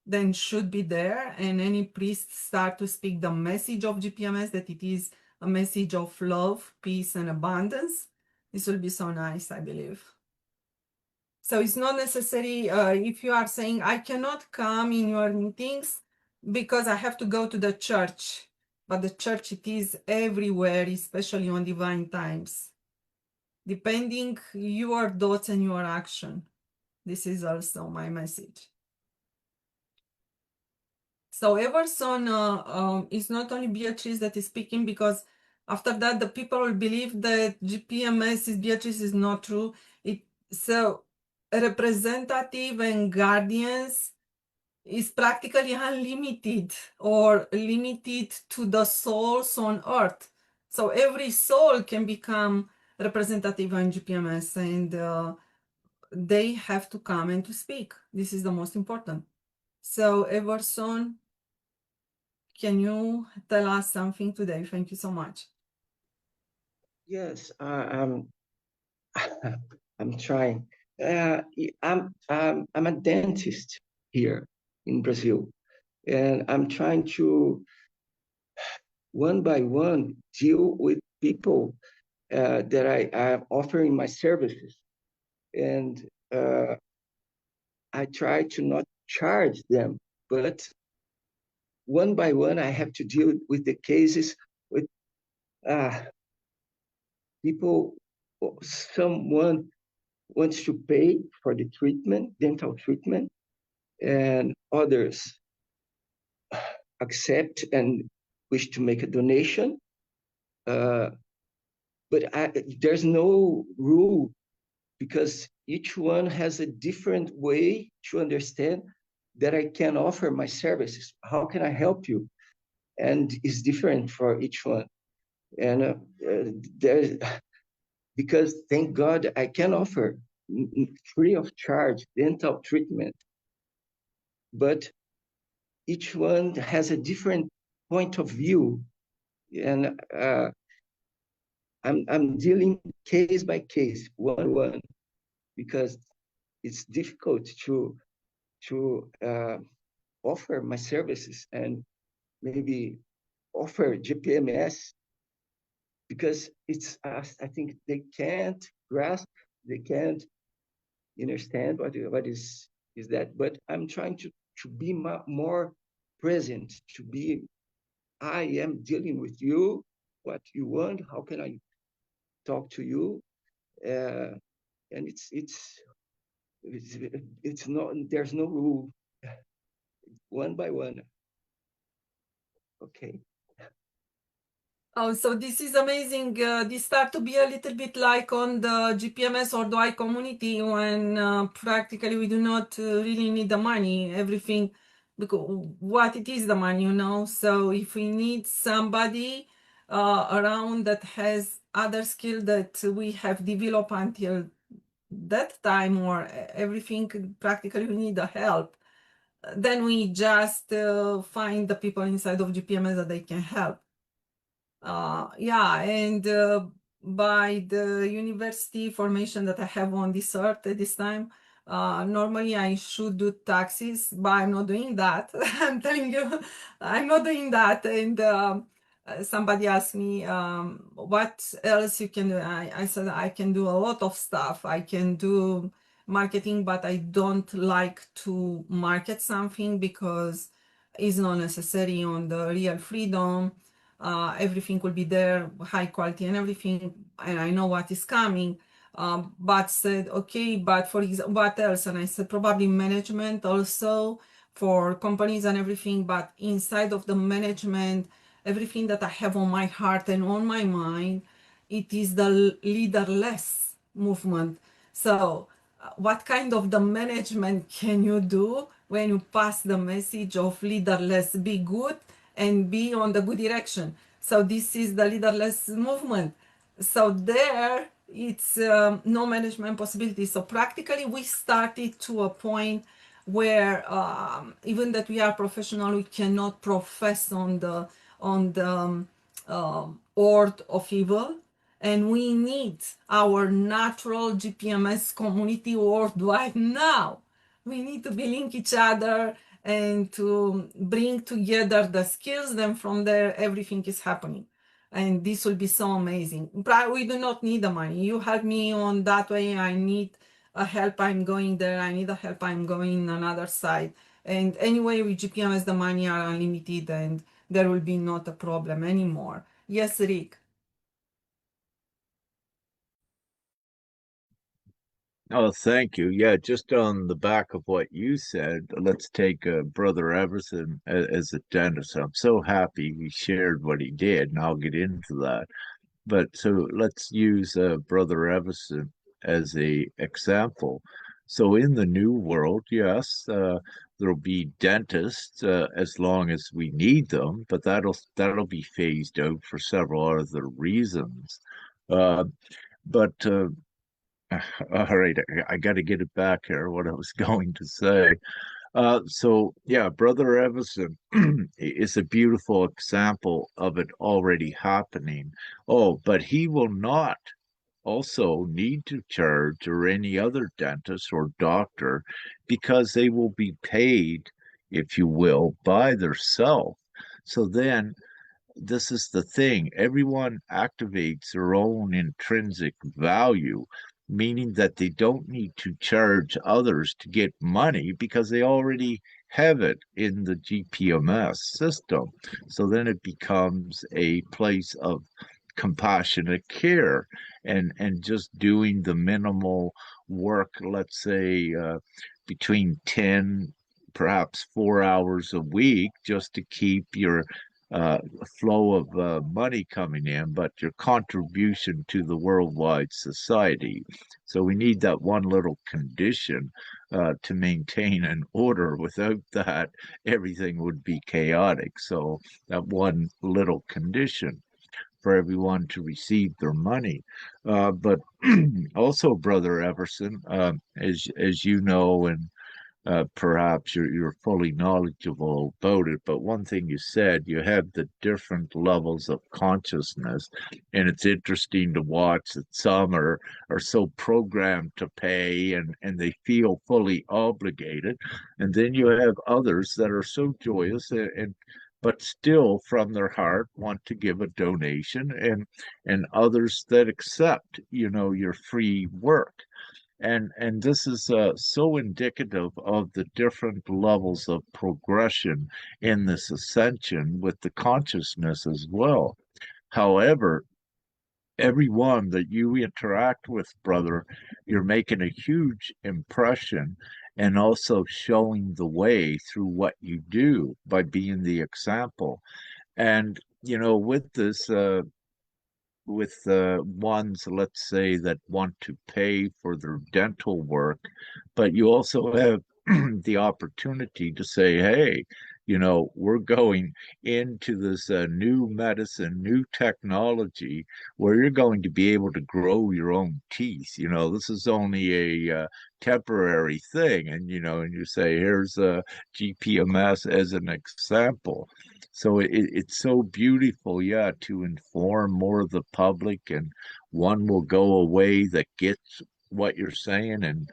then should be there, and any priest start to speak the message of GPMS, that it is a message of love, peace, and abundance. This will be so nice, I believe. So it's not necessary if you are saying, I cannot come in your meetings because I have to go to the church. But the church, it is everywhere, especially on divine times. Depending your thoughts and your action. This is also my message. So Everson is not only Beatrice that is speaking, because after that the people will believe that GPMS is Beatrice is not true. So representative and guardians is practically unlimited or limited to the souls on earth. So every soul can become representative on GPMS, and they have to come and to speak. This is the most important. So Everson, can you tell us something today? Thank you so much. Yes, I'm trying. I'm a dentist here in Brazil, and I'm trying to one by one deal with people that I am offering my services, and I try to not charge them, but one by one I have to deal with the cases with people. Someone wants to pay for the treatment, dental treatment, and others accept and wish to make a donation. But there's no rule, because each one has a different way to understand that I can offer my services. How can I help you? And it's different for each one. And there's, because thank God I can offer free of charge dental treatment, but each one has a different point of view, and I'm dealing case by case, one, because it's difficult to offer my services and maybe offer GPMS because it's I think they can't grasp, they can't understand what is that. But I'm trying to be more present, to be, I am dealing with you, what you want, how can I talk to you, and it's not, there's no rule, one by one. Okay. Oh, so this is amazing. This start to be a little bit like on the GPMS or DOI community when practically we do not really need the money, everything, because what it is the money, you know. So if we need somebody around that has other skill that we have developed until that time or everything, practically we need the help, then we just find the people inside of GPMS that they can help. Yeah, and by the university formation that I have on this earth at this time, normally I should do taxes, but I'm not doing that. I'm telling you, I'm not doing that. And somebody asked me, what else you can do? I said, I can do a lot of stuff. I can do marketing, but I don't like to market something because it's not necessary on the real freedom. Everything will be there, high quality and everything, and I know what is coming. But said, okay, but for example, what else? And I said, probably management also for companies and everything, but inside of the management, everything that I have on my heart and on my mind, it is the leaderless movement. So what kind of the management can you do when you pass the message of leaderless? Be good and be on the good direction. So this is the leaderless movement. So there it's no management possibility. So practically we started to a point where even that we are professional, we cannot profess on the order of evil, and we need our natural GPMS community worldwide now. We need to be link each other and to bring together the skills. Then from there, everything is happening. And this will be so amazing. But we do not need the money. You help me on that way. I need a help. I'm going there. I need a help. I'm going another side. And anyway, with GPMS, the money are unlimited and there will be not a problem anymore. Yes, Rick. Oh, thank you. Yeah, just on the back of what you said, let's take Brother Everson as a dentist. I'm so happy he shared what he did, and I'll get into that. But so let's use Brother Everson as a example. So in the new world, yes, there'll be dentists as long as we need them, but that'll be phased out for several other reasons. Uh, but all right, I got to get it back here, what I was going to say. So yeah, Brother Everson is a beautiful example of it already happening. Oh, but he will not also need to charge or any other dentist or doctor because they will be paid, if you will, by their self. So then this is the thing. Everyone activates their own intrinsic value, meaning that they don't need to charge others to get money because they already have it in the GPMS system. So then it becomes a place of compassionate care and just doing the minimal work, let's say between 10 perhaps 4 hours a week just to keep your flow of money coming in, but your contribution to the worldwide society. So we need that one little condition to maintain an order. Without that, everything would be chaotic. So that one little condition for everyone to receive their money. But also, Brother Everson, as you know, and perhaps you're fully knowledgeable about it. But one thing you said, you have the different levels of consciousness, and it's interesting to watch that some are so programmed to pay and they feel fully obligated, and then you have others that are so joyous and but still from their heart want to give a donation, and others that accept, your free work. And this is so indicative of the different levels of progression in this ascension with the consciousness as well. However, everyone that you interact with, brother, you're making a huge impression and also showing the way through what you do by being the example. And, with this, with ones, let's say, that want to pay for their dental work, but you also have the opportunity to say, hey, we're going into this new medicine, new technology where you're going to be able to grow your own teeth. This is only a temporary thing. And you say, here's a GPMS as an example. So it's so beautiful, yeah, to inform more of the public, and one will go away that gets what you're saying, and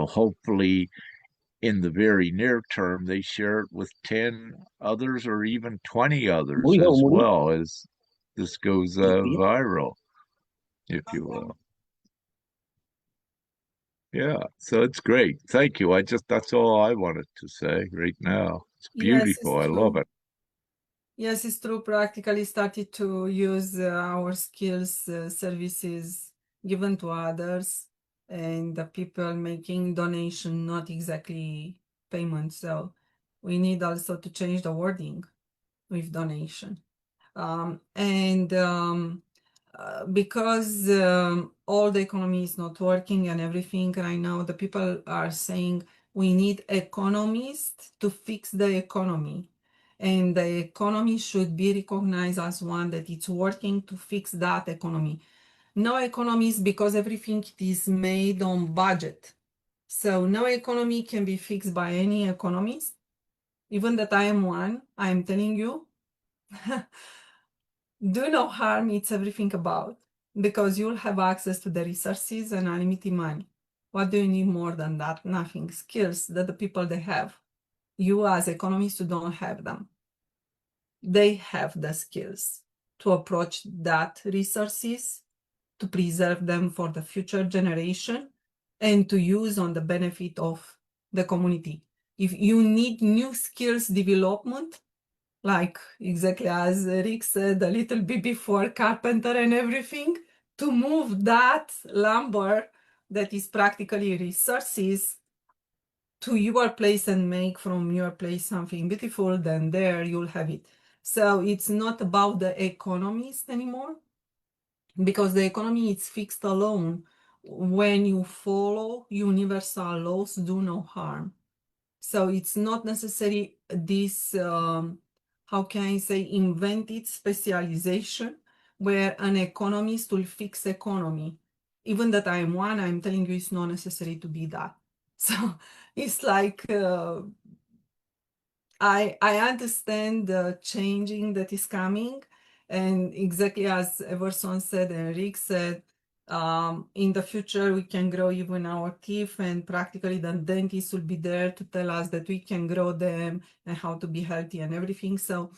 hopefully in the very near term they share it with 10 others or even 20 others as well as this goes viral, if you will. Yeah, so it's great. Thank you. That's all I wanted to say right now. It's beautiful. Yes, I love it. Yes, it's true. Practically started to use our skills, services given to others, and the people making donation, not exactly payment. So we need also to change the wording with donation. Because all the economy is not working and everything right now, the people are saying we need economists to fix the economy. And the economy should be recognized as one that it's working to fix that economy. No economies, because everything is made on budget. So no economy can be fixed by any economist. Even that I am one, I am telling you, do no harm, it's everything about, because you'll have access to the resources and unlimited money. What do you need more than that? Nothing. Skills that the people they have. You as economists, you don't have them. They have the skills to approach that resources, to preserve them for the future generation, and to use on the benefit of the community. If you need new skills development, like exactly as Rick said a little bit before, carpenter and everything, to move that lumber that is practically resources to your place and make from your place something beautiful, then there you'll have it. So it's not about the economist anymore, because the economy is fixed alone. When you follow universal laws, do no harm. So it's not necessary this, how can I say, invented specialization where an economist will fix economy. Even that I'm one, I'm telling you it's not necessary to be that. So it's like, I understand the changing that is coming, and exactly as Everson said and Rick said, in the future we can grow even our teeth, and practically the dentist will be there to tell us that we can grow them and how to be healthy and everything. So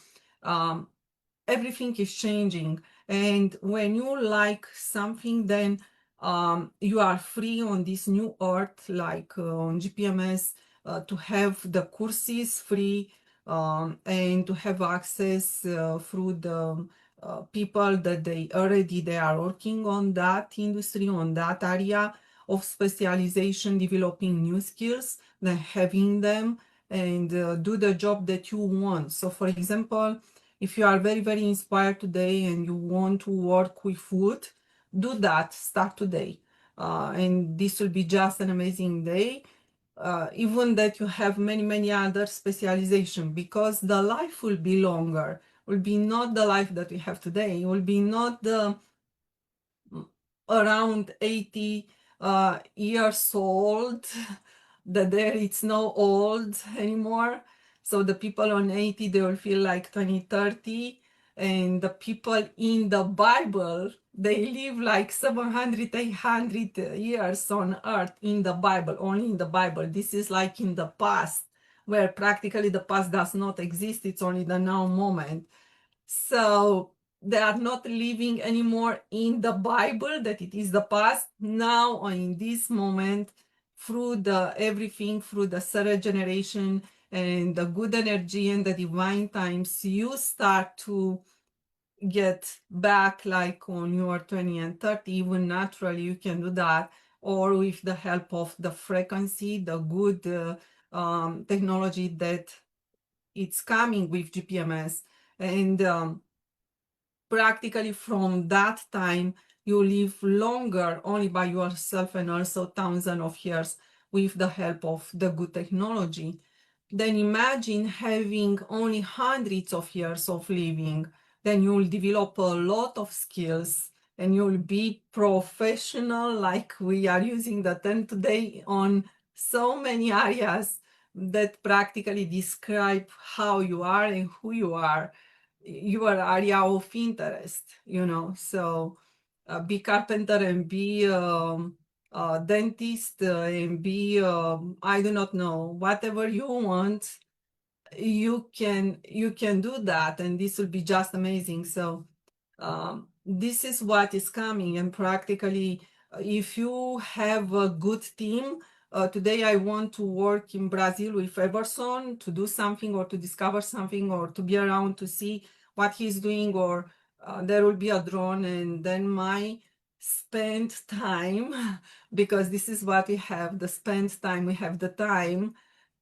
everything is changing, and when you like something, then you are free on this new earth, like on GPMS, to have the courses free, and to have access through the people that they are working on that industry, on that area of specialization, developing new skills, then having them and do the job that you want. So for example, if you are very, very inspired today and you want to work with food, do that, start today. And this will be just an amazing day. Even that you have many, many other specialization, because the life will be longer, will be not the life that we have today, it will be not the around 80 years old, that there it's no old anymore. So the people on 80, they will feel like 20, 30. And the people in the Bible, they live like 700, 800 years on earth in the Bible, only in the Bible. This is like in the past. where practically the past does not exist, it's only the now moment. So they are not living anymore in the Bible, that it is the past. Now, or in this moment, through the everything, through the third generation and the good energy and the divine times, you start to get back like on your 20 and 30, even naturally you can do that, or with the help of the frequency, the good technology that it's coming with GPMS. And practically from that time, you live longer only by yourself and also thousands of years with the help of the good technology. Then imagine having only hundreds of years of living. Then you'll develop a lot of skills and you'll be professional, like we are using the term today, on so many areas that practically describe how you are and who you are, your area of interest, you know. So be carpenter and be dentist and be I do not know, whatever you want, you can do that, and this will be just amazing. So this is what is coming, and practically if you have a good team, today I want to work in Brazil with Everson to do something or to discover something or to be around to see what he's doing, or there will be a drone, and then my spend time because this is what we have, the spend time, we have the time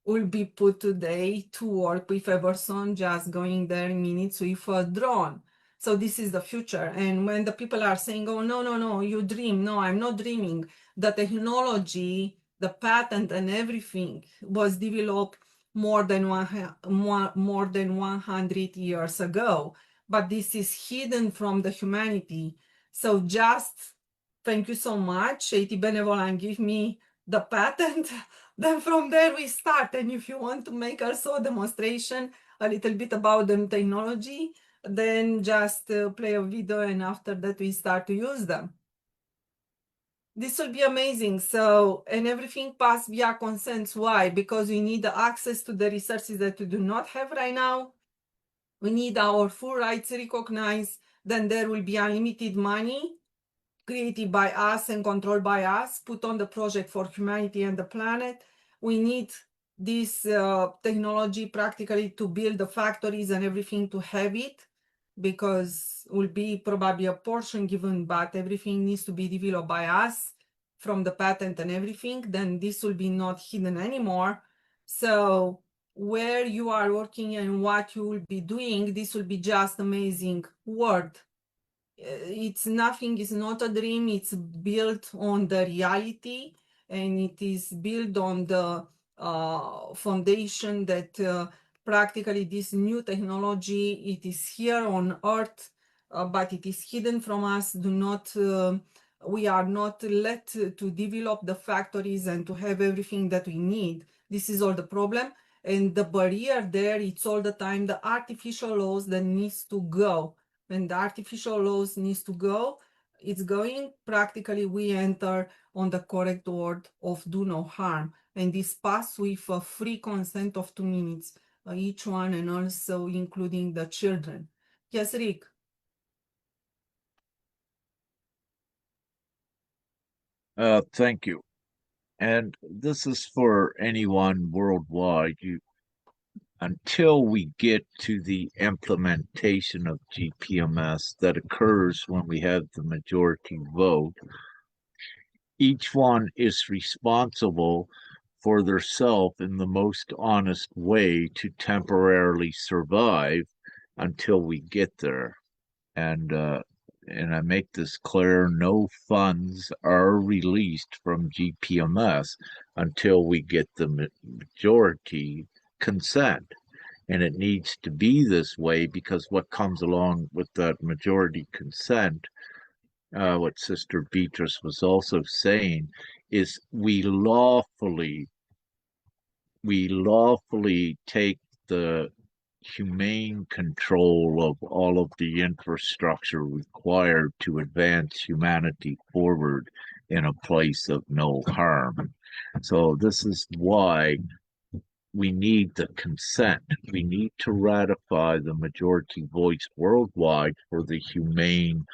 will be put today to work with Everson, just going there in minutes with a drone. So this is the future. And when the people are saying, oh, no, no, no, you dream. No, I'm not dreaming. The technology, the patent and everything was developed more than 100 years ago. But this is hidden from the humanity. So just thank you so much, AT Benevolent, give me the patent. Then from there we start. And if you want to make also a demonstration, a little bit about the technology, then just play a video, and after that we start to use them. This will be amazing. So, and everything passed via consent. Why? Because we need access to the resources that we do not have right now. We need our full rights recognized. Then there will be unlimited money created by us and controlled by us, put on the project for humanity and the planet. We need this technology practically to build the factories and everything to have it, because will be probably a portion given, but everything needs to be developed by us from the patent and everything. Then this will be not hidden anymore. So where you are working and what you will be doing, this will be just amazing world. It's nothing, it's not a dream, it's built on the reality, and it is built on the foundation that practically this new technology, it is here on earth, but it is hidden from us. We are not let to develop the factories and to have everything that we need. This is all the problem, and the barrier there, it's all the time the artificial laws that needs to go. When the artificial laws needs to go, it's going, practically we enter on the correct word of do no harm. And this pass with a free consent of 2 minutes, each one, and also including the children. Yes, Rick? Thank you. And this is for anyone worldwide. Until we get to the implementation of GPMS that occurs when we have the majority vote, each one is responsible for their self in the most honest way to temporarily survive until we get there. And I make this clear, no funds are released from GPMS until we get the majority consent. And it needs to be this way because what comes along with that majority consent, what Sister Beatrice was also saying, is we lawfully take the humane control of all of the infrastructure required to advance humanity forward in a place of no harm. So this is why we need the consent. We need to ratify the majority voice worldwide for the humane,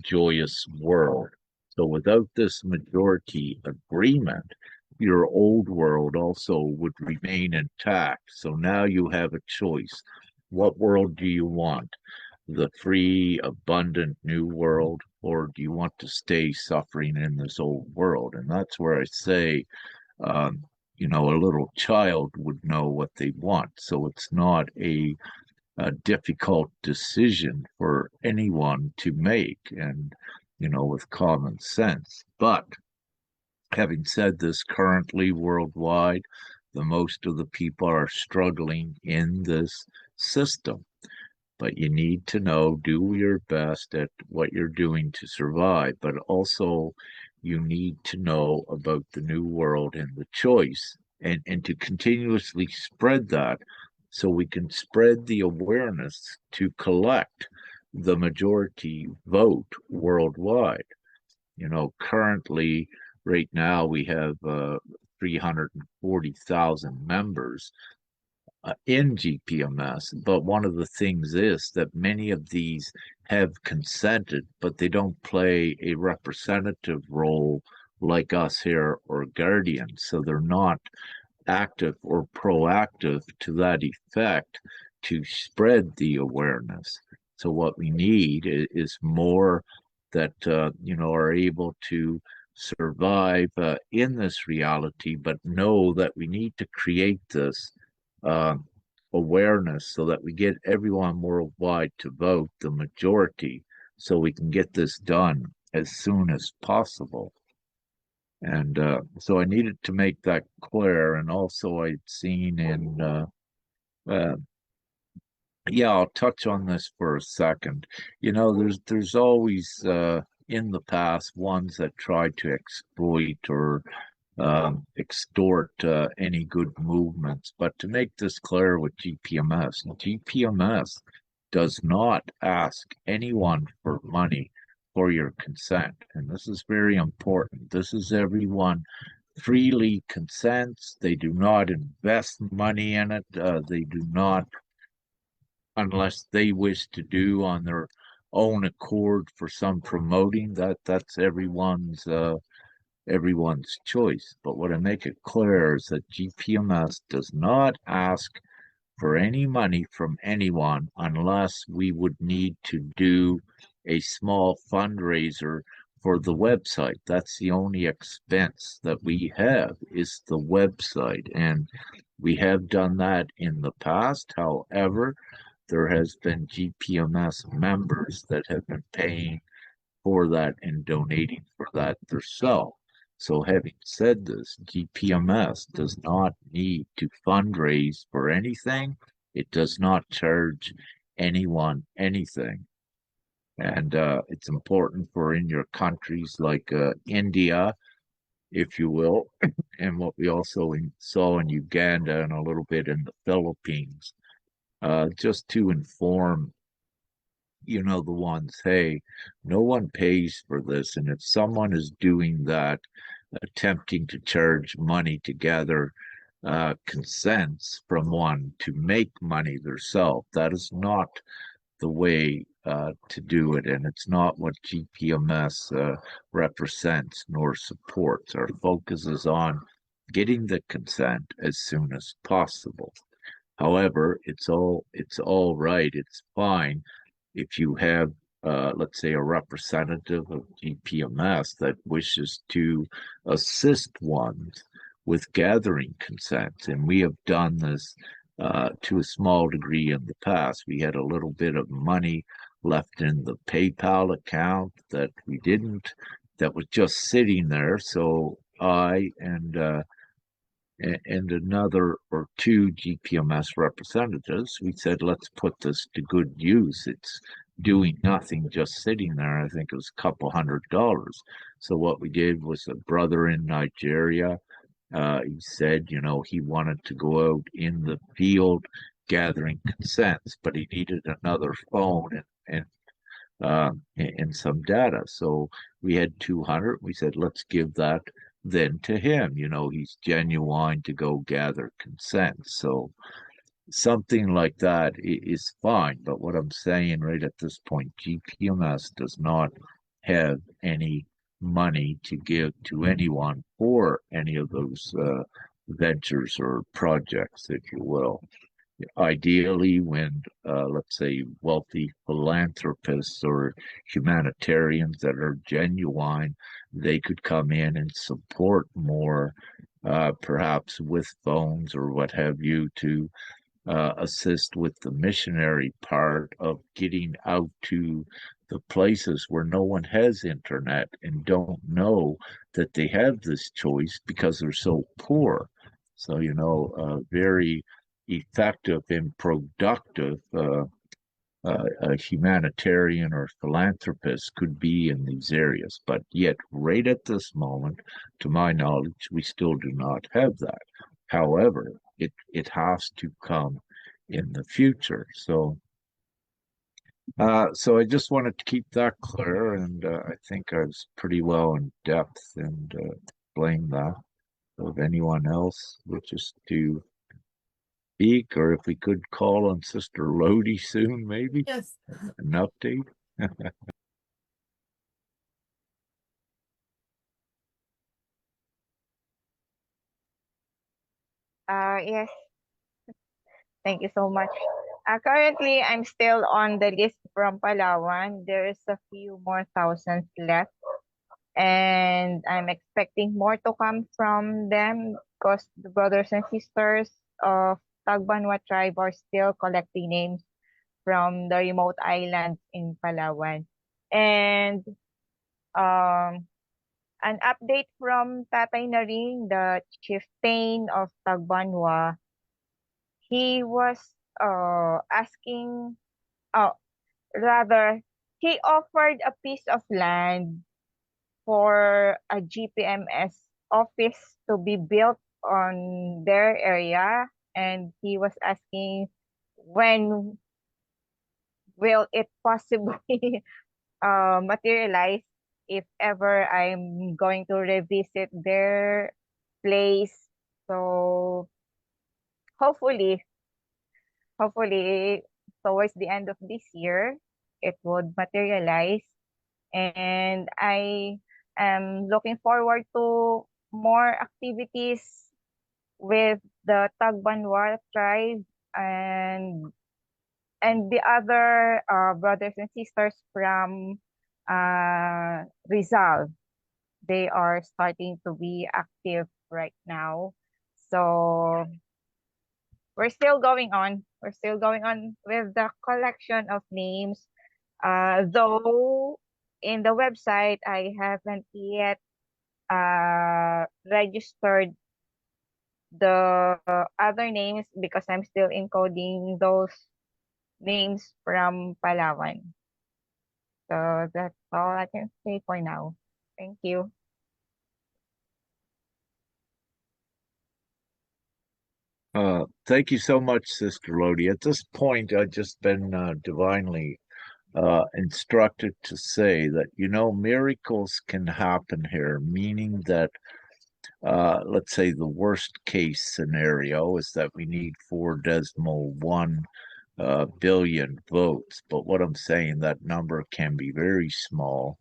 joyous world. So without this majority agreement, your old world also would remain intact. So now you have a choice. What world do you want? The free, abundant new world, or do you want to stay suffering in this old world? And that's where I say, um, a little child would know what they want. So it's not a difficult decision for anyone to make, and, with common sense. But having said this, currently worldwide, the most of the people are struggling in this system. But you need to know, do your best at what you're doing to survive, but also you need to know about the new world and the choice, and to continuously spread that, so we can spread the awareness to collect the majority vote worldwide. Currently, right now, we have 340,000 members in GPMS, but one of the things is that many of these have consented, but they don't play a representative role like us here or guardians. So they're not active or proactive to that effect to spread the awareness. So what we need is more that are able to survive in this reality, but know that we need to create this uh, awareness so that we get everyone worldwide to vote the majority, so we can get this done as soon as possible. And so I needed to make that clear. And also, I'd seen in, uh, yeah, I'll touch on this for a second. There's always in the past ones that try to exploit or extort any good movements. But to make this clear with GPMS does not ask anyone for money for your consent. And this is very important. This is everyone freely consents. They do not invest money in it. They do not, unless they wish to do on their own accord for some promoting. That's everyone's choice. But what I make it clear is that GPMS does not ask for any money from anyone unless we would need to do a small fundraiser for the website. That's the only expense that we have, is the website. And we have done that in the past. However, there has been GPMS members that have been paying for that and donating for that themselves. So having said this, GPMS does not need to fundraise for anything. It does not charge anyone anything. And it's important for in your countries like India, if you will, and what we also saw in Uganda and a little bit in the Philippines, just to inform the ones, hey, no one pays for this. And if someone is doing that, attempting to charge money to gather consents from one to make money themselves, that is not the way to do it. And it's not what GPMS represents nor supports. Our focus is on getting the consent as soon as possible. However, it's all right. It's fine if you have, let's say, a representative of GPMS that wishes to assist ones with gathering consent. And we have done this to a small degree in the past. We had a little bit of money left in the PayPal account that was just sitting there. So I and another or two GPMS representatives, we said, let's put this to good use. It's doing nothing, just sitting there. I think it was a couple $100. So what we did was, a brother in Nigeria, he said, he wanted to go out in the field gathering consents, but he needed another phone and some data. So we had 200. We said, let's give that then to him, he's genuine to go gather consent. So something like that is fine. But what I'm saying right at this point, GPMS does not have any money to give to anyone for any of those ventures or projects, if you will. Ideally, when, let's say, wealthy philanthropists or humanitarians that are genuine, they could come in and support more, perhaps with phones or what have you, to assist with the missionary part of getting out to the places where no one has internet and don't know that they have this choice because they're so poor. So, very effective and productive a humanitarian or philanthropist could be in these areas. But yet, right at this moment, to my knowledge, we still do not have that. However, it has to come in the future. So I just wanted to keep that clear, and I think I was pretty well in depth and explained that. So if anyone else wishes to speak, or if we could call on Sister Lodi soon, maybe Yes. an update. Yes, thank you so much. Currently, I'm still on the list from Palawan. There's a few more thousands left, and I'm expecting more to come from them because the brothers and sisters of Tagbanwa tribe are still collecting names from the remote islands in Palawan. And um, an update from Tatay Naring, the chieftain of Tagbanwa. He was asking, oh, rather, he offered a piece of land for a GPMS office to be built on their area, and he was asking when will it possibly materialize if ever I'm going to revisit their place. So hopefully, hopefully towards the end of this year, it would materialize. And I am looking forward to more activities with the Tagbanwa tribe and the other brothers and sisters from Rizal. They are starting to be active right now. So we're still going on. We're still going on with the collection of names. Though in the website, I haven't yet registered the other names because I'm still encoding those names from Palawan. So that's all I can say for now. Thank you. Thank you so much, Sister Lodi. At this point, I've just been divinely instructed to say that, miracles can happen here, meaning that, let's say the worst case scenario is that we need 4.1 billion votes. But what I'm saying, that number can be very small.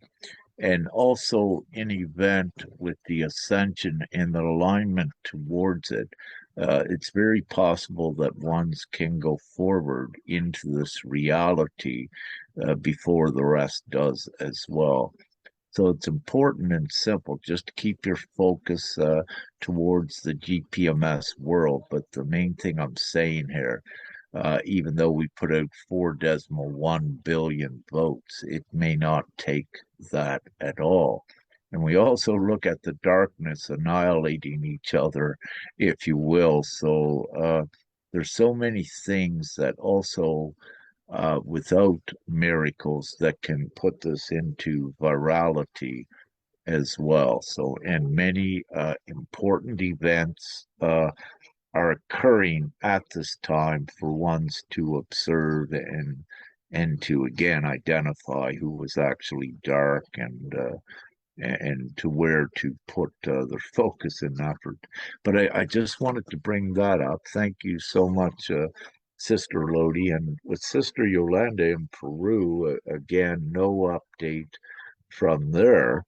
And also, in event with the ascension and the alignment towards it, it's very possible that ones can go forward into this reality before the rest does as well. So it's important and simple. Just keep your focus towards the GPMS world. But the main thing I'm saying here, even though we put out 4.1 billion votes, it may not take that at all. And we also look at the darkness annihilating each other, if you will. So there's so many things that also, without miracles, that can put this into virality as well. So, and many important events are occurring at this time for ones to observe and to again identify who was actually dark and to where to put their focus and effort. But I just wanted to bring that up. Thank you so much, Sister Lodi. And with Sister Yolanda in Peru, again, no update from there.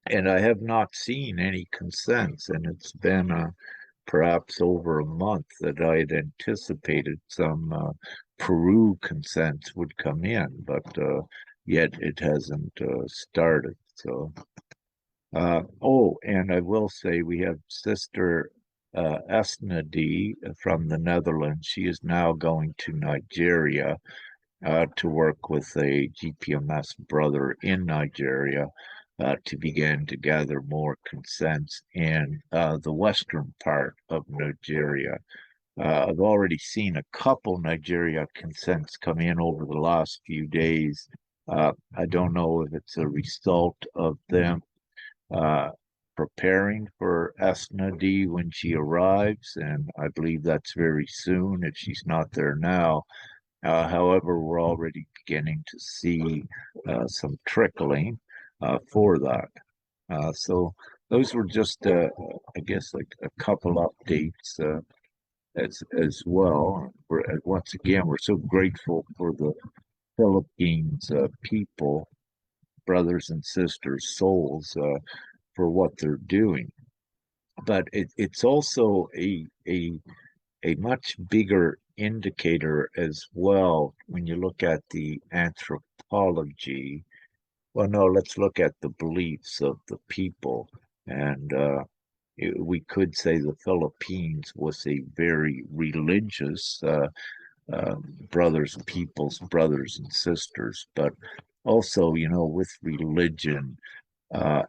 And I have not seen any consents, and it's been perhaps over a month that I had anticipated some Peru consents would come in, but yet it hasn't started. So, oh, and I will say we have Sister Esna D from the Netherlands. She is now going to Nigeria to work with a GPMS brother in Nigeria to begin to gather more consents in the western part of Nigeria. I've already seen a couple Nigeria consents come in over the last few days. I don't know if it's a result of them preparing for Esna D when she arrives, and I believe that's very soon if she's not there now. However, we're already beginning to see some trickling for that. So those were just, I guess, like a couple updates as well. Once again, we're so grateful for the Philippines people, brothers and sisters, souls, for what they're doing. But it's also a much bigger indicator as well when you look at the anthropology. Well, no, let's look at the beliefs of the people. And we could say the Philippines was a very religious brothers, brothers and sisters. But also, with religion,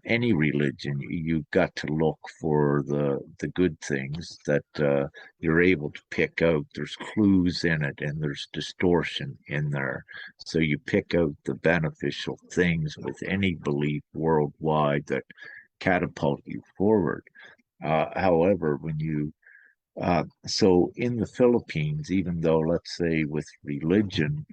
any religion, you've got to look for the good things that you're able to pick out. There's clues in it, and there's distortion in there. So you pick out the beneficial things with any belief worldwide that catapult you forward. However, when you so in the Philippines, even though, let's say, with religion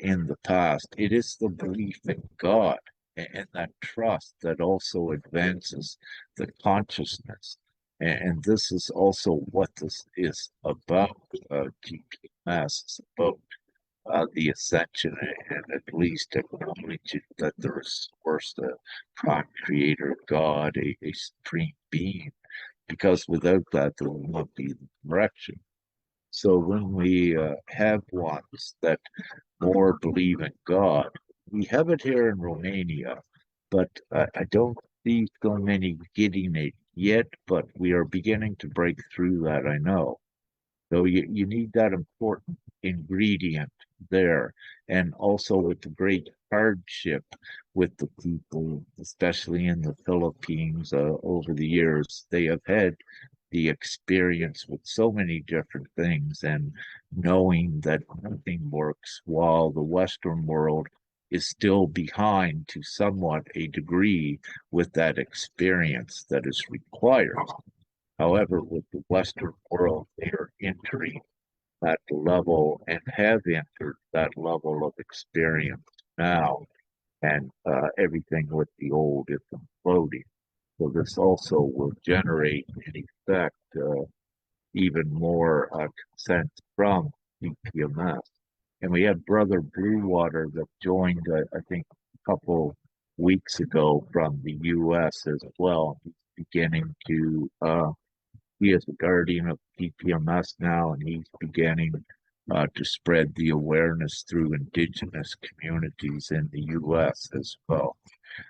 in the past, it is the belief in God and that trust that also advances the consciousness. And this is also what this is about. GPMS is about the ascension and at least acknowledging that there is source, a prime creator, God, a supreme being, because without that, there will not be direction. So when we have ones that more believe in God, we have it here in Romania, but I don't see so many getting it yet, but we are beginning to break through that, I know. So you need that important ingredient there. And also with the great hardship with the people, especially in the Philippines over the years, they have had the experience with so many different things and knowing that nothing works while the Western world is still behind to somewhat a degree with that experience that is required. However, with the Western world, they are entering that level and have entered that level of experience now, and everything with the old is imploding. So this also will generate an effect, even more consent from GPMS. And we had Brother Bluewater that joined, I think, a couple weeks ago from the U.S. as well. He's beginning to he is a guardian of GPMS now, and he's beginning to spread the awareness through indigenous communities in the U.S. as well.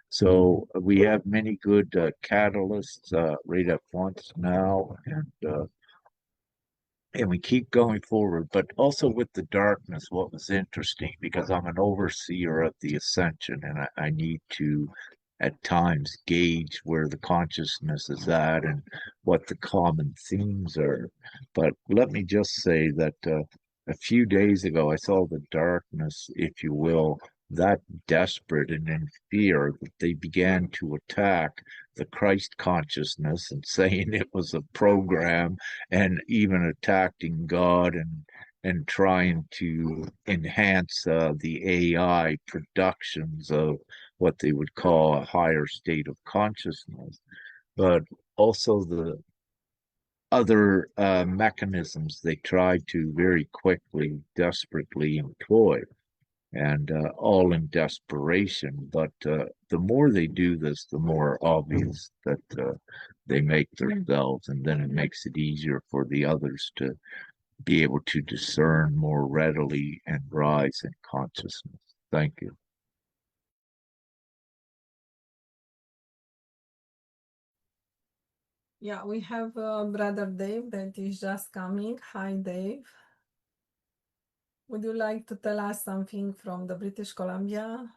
So we have many good catalysts right up once now, and we keep going forward. But also with the darkness, what was interesting, because I'm an overseer of the ascension, and I need to at times gauge where the consciousness is at and what the common themes are. But let me just say that a few days ago, I saw the darkness, if you will, that desperate and in fear that they began to attack the Christ consciousness and saying it was a program, and even attacking God and trying to enhance the AI productions of what they would call a higher state of consciousness, but also the other mechanisms they try to very quickly, desperately employ, and all in desperation. But the more they do this, the more obvious that they make themselves, and then it makes it easier for the others to be able to discern more readily and rise in consciousness. Thank you. Yeah, we have Brother Dave that is just coming. Hi, Dave. Would you like to tell us something from the British Columbia?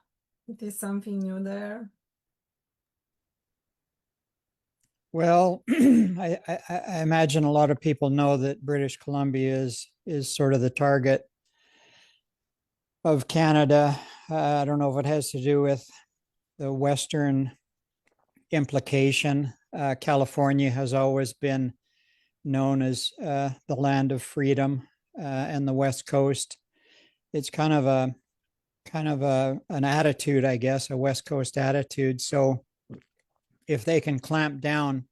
It is something new there. Well, I imagine a lot of people know that British Columbia is sort of the target of Canada. I don't know if it has to do with the Western implication. California has always been known as the land of freedom, and the West Coast. It's kind of an attitude, I guess, a West Coast attitude. So if they can clamp down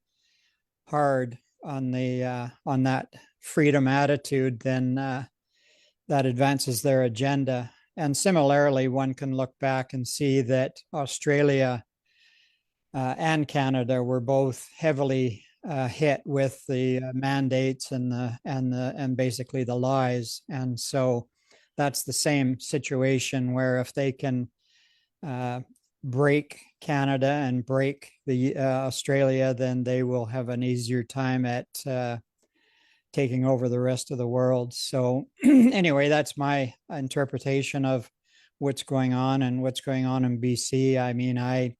hard on that freedom attitude, then that advances their agenda. And similarly, one can look back and see that Australia and Canada were both heavily hit with the mandates and basically the lies. And so that's the same situation where if they can break Canada and break the Australia, then they will have an easier time at taking over the rest of the world. So anyway, that's my interpretation of what's going on and what's going on in BC. I mean, I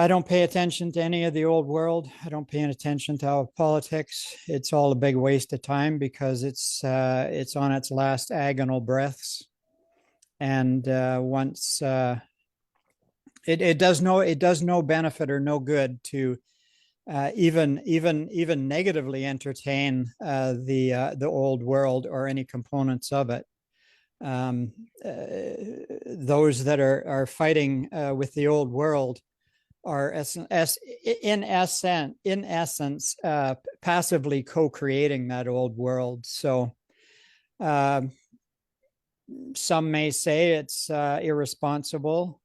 don't pay attention to any of the old world. I don't pay attention to our politics. It's all a big waste of time because it's on its last agonal breaths. And once it does no benefit or no good to even negatively entertain the old world or any components of it. Those that are fighting with the old world are in essence passively co-creating that old world. So some may say it's irresponsible.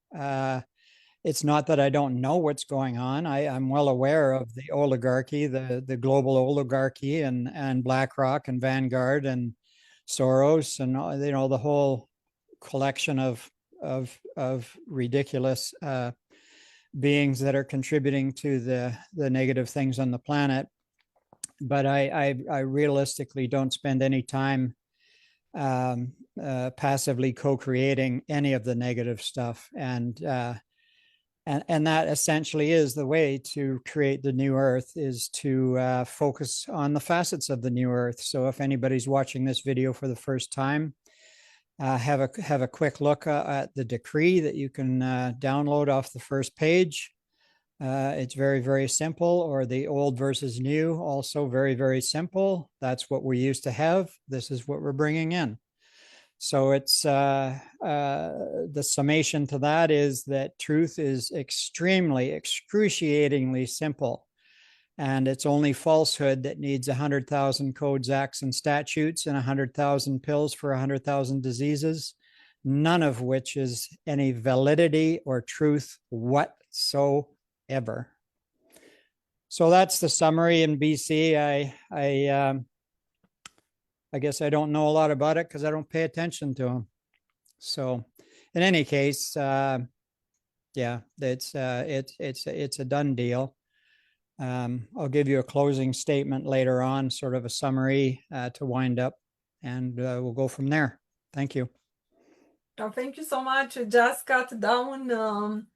It's not that I don't know what's going on. I'm well aware of the oligarchy, the global oligarchy, and BlackRock and Vanguard and Soros, and the whole collection of ridiculous beings that are contributing to the negative things on the planet. But I realistically don't spend any time passively co-creating any of the negative stuff, and that essentially is the way to create the new earth, is to focus on the facets of the new earth. So if anybody's watching this video for the first time, have a quick look at the decree that you can download off the first page. It's very, very simple. Or the old versus new, also very, very simple. That's what we used to have. This is what we're bringing in. So it's the summation to that is that truth is extremely, excruciatingly simple. And it's only falsehood that needs 100,000 codes, acts, and statutes and 100,000 pills for 100,000 diseases, none of which is any validity or truth whatsoever. So that's the summary in BC. I guess I don't know a lot about it because I don't pay attention to them. So in any case, yeah, it's a done deal. I'll give you a closing statement later on, sort of a summary to wind up, and we'll go from there. Thank you. Oh, thank you so much. You just cut down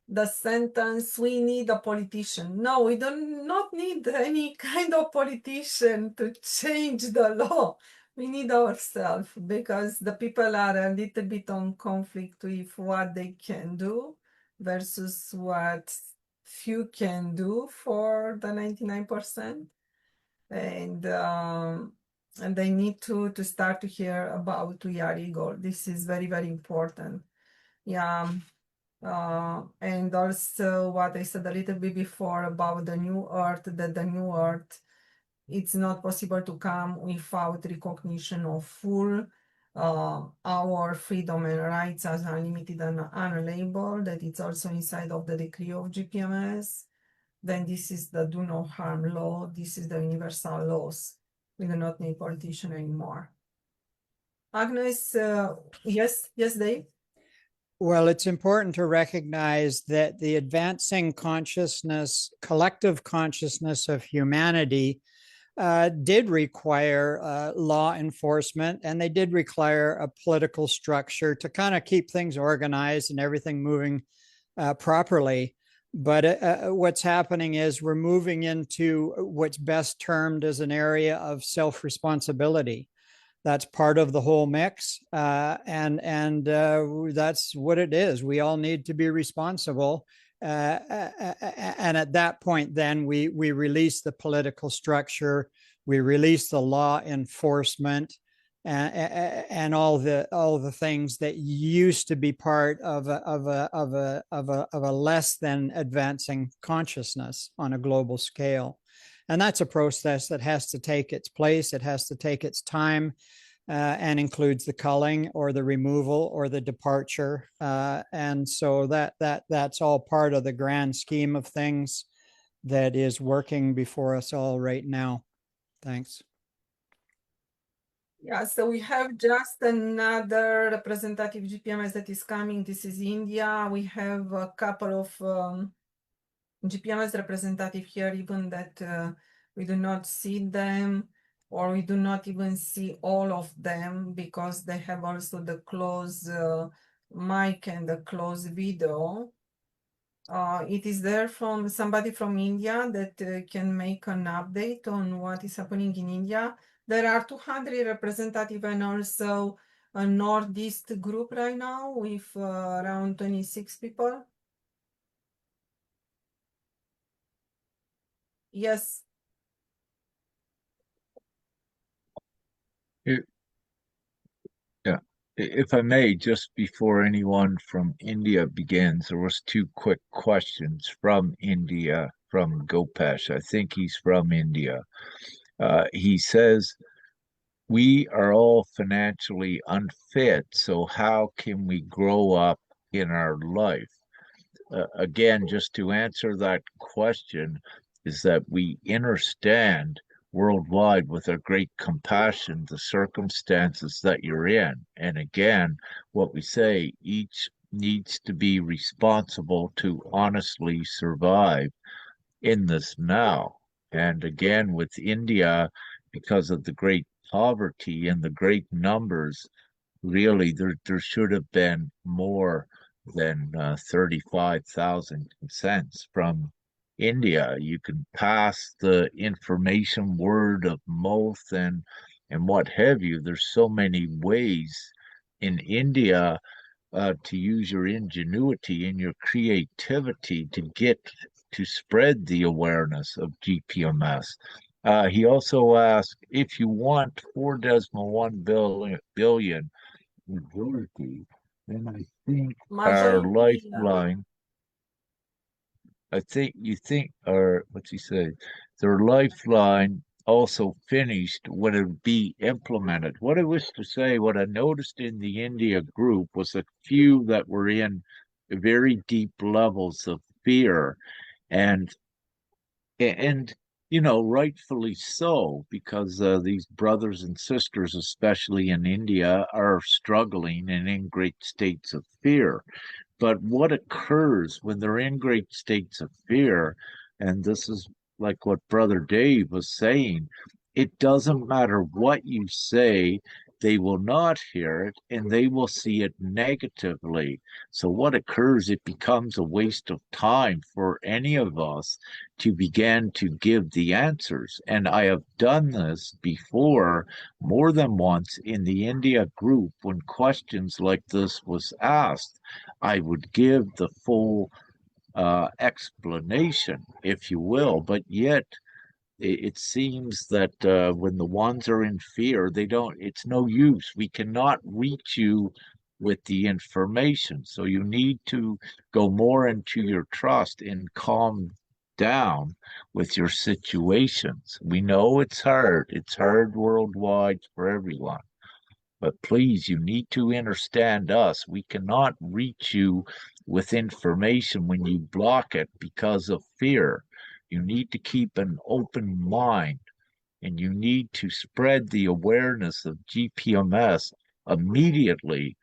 the sentence, we need a politician. No, we do not need any kind of politician to change the law. We need ourselves, because the people are a little bit on conflict with what they can do versus what few can do for the 99%. And they need to start to hear about We Are Eagle. This is very, very important. Yeah. And also what I said a little bit before about the new earth, that the new earth, it's not possible to come without recognition of full our freedom and rights as unlimited and unalienable, that it's also inside of the decree of GPMS. Then this is the do no harm law. This is the universal laws. We do not need politician anymore. Agnes, yes, Dave? Well, it's important to recognize that the advancing consciousness, collective consciousness of humanity did require law enforcement, and they did require a political structure to kind of keep things organized and everything moving properly. But what's happening is we're moving into what's best termed as an area of self-responsibility. That's part of the whole mix, and that's what it is. We all need to be responsible, and at that point, then we release the political structure, we release the law enforcement, and all the things that used to be part of a less than advancing consciousness on a global scale. And that's a process that has to take its place. It has to take its time, and includes the culling or the removal or the departure. And so that's all part of the grand scheme of things that is working before us all right now. Thanks. Yeah, so we have just another representative GPMS that is coming. This is India. We have a couple of GPMS representative here, even that we do not see them, or we do not even see all of them, because they have also the closed mic and the closed video. It is there from somebody from India that can make an update on what is happening in India. There are 200 representatives and also a Northeast group right now with around 26 people. Yes. Yeah, if I may, just before anyone from India begins, there was two quick questions from India, from Gopesh. I think he's from India. He says, we are all financially unfit, so how can we grow up in our life? Again, just to answer that question, is that we understand worldwide with a great compassion the circumstances that you're in. And again, what we say, each needs to be responsible to honestly survive in this now. And again, with India, because of the great poverty and the great numbers, really there should have been more than 35,000 consents from India. You can pass the information word of mouth and what have you. There's so many ways in India to use your ingenuity and your creativity to get to spread the awareness of GPMS. He also asked, if you want 4.1 billion majority, then I think our Majority, lifeline, I think you think, or what's he say? Their lifeline also finished when it would be implemented. What I wish to say, what I noticed in the India group was a few that were in very deep levels of fear, and and you know, rightfully so, because these brothers and sisters, especially in India, are struggling and in great states of fear. But what occurs when they're in great states of fear, and this is like what Brother Dave was saying, it doesn't matter what you say, they will not hear it and they will see it negatively. So what occurs, it becomes a waste of time for any of us to begin to give the answers. And I have done this before more than once in the India group when questions like this was asked. I would give the full explanation, if you will, but yet it seems that when the ones are in fear, they don't, it's no use. We cannot reach you with the information. So you need to go more into your trust and calm down with your situations. We know it's hard. It's hard worldwide for everyone. But please, you need to understand us. We cannot reach you with information when you block it because of fear. You need to keep an open mind, and you need to spread the awareness of GPMS immediately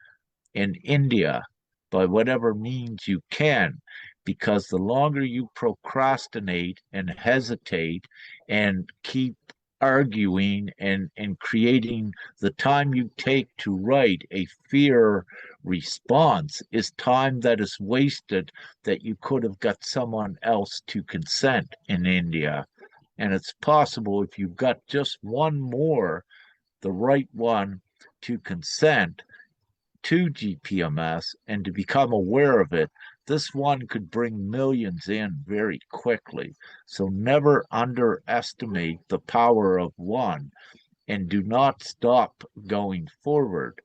in India by whatever means you can, because the longer you procrastinate and hesitate and keep arguing and creating, the time you take to write a fear response is time that is wasted that you could have got someone else to consent in India. And it's possible if you got just one more, the right one, to consent to GPMS and to become aware of it, this one could bring millions in very quickly. So never underestimate the power of one, and do not stop going forward.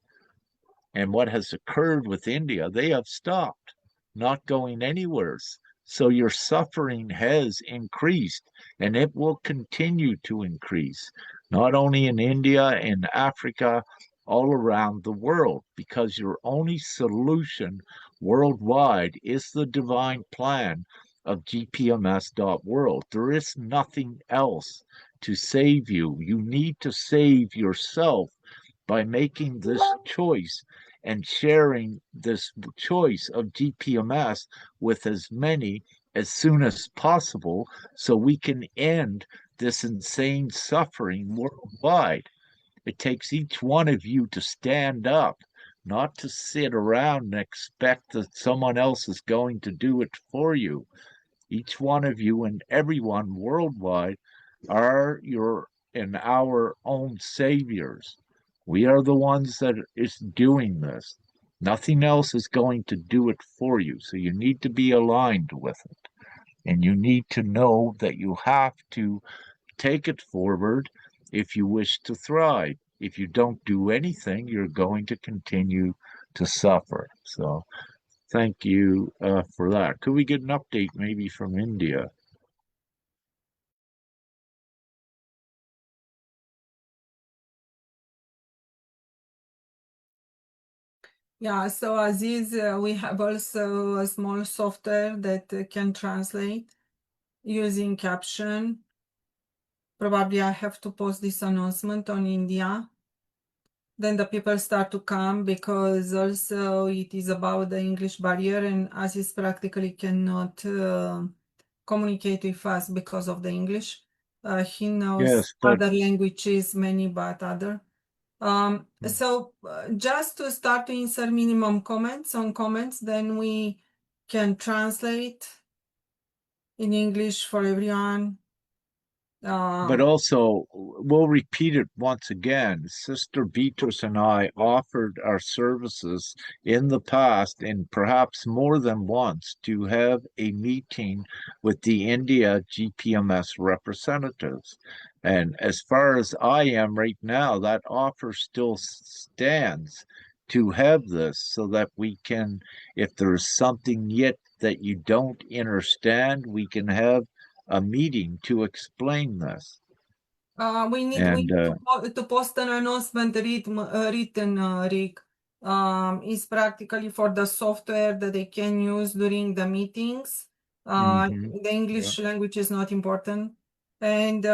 And what has occurred with India, they have stopped, not going anywhere. So your suffering has increased, and it will continue to increase, not only in India, in Africa, all around the world, because your only solution worldwide is the divine plan of gpms.world. There is nothing else to save you. You need to save yourself by making this choice and sharing this choice of GPMS with as many as soon as possible, so we can end this insane suffering worldwide. It takes each one of you to stand up, not to sit around and expect that someone else is going to do it for you. Each one of you and everyone worldwide are your and our own saviors. We are the ones that is doing this. Nothing else is going to do it for you. So you need to be aligned with it. And you need to know that you have to take it forward if you wish to thrive. If you don't do anything, you're going to continue to suffer. So thank you for that. Could we get an update maybe from India? Yeah, so Aziz, we have also a small software that can translate using caption. Probably I have to post this announcement on India. Then the people start to come, because also it is about the English barrier, and Aziz practically cannot communicate with us because of the English. He knows Yes, but other languages, many but other. So just to start to insert minimum comments on comments, then we can translate in English for everyone. but also, we'll repeat it once again. Sister Beatrice and I offered our services in the past, and perhaps more than once, to have a meeting with the India GPMS representatives. And as far as I am right now, that offer still stands to have this, so that we can, if there's something yet that you don't understand, we can have a meeting to explain this. We need And to post an announcement written, Rick. It's practically for the software that they can use during the meetings. The English language is not important. And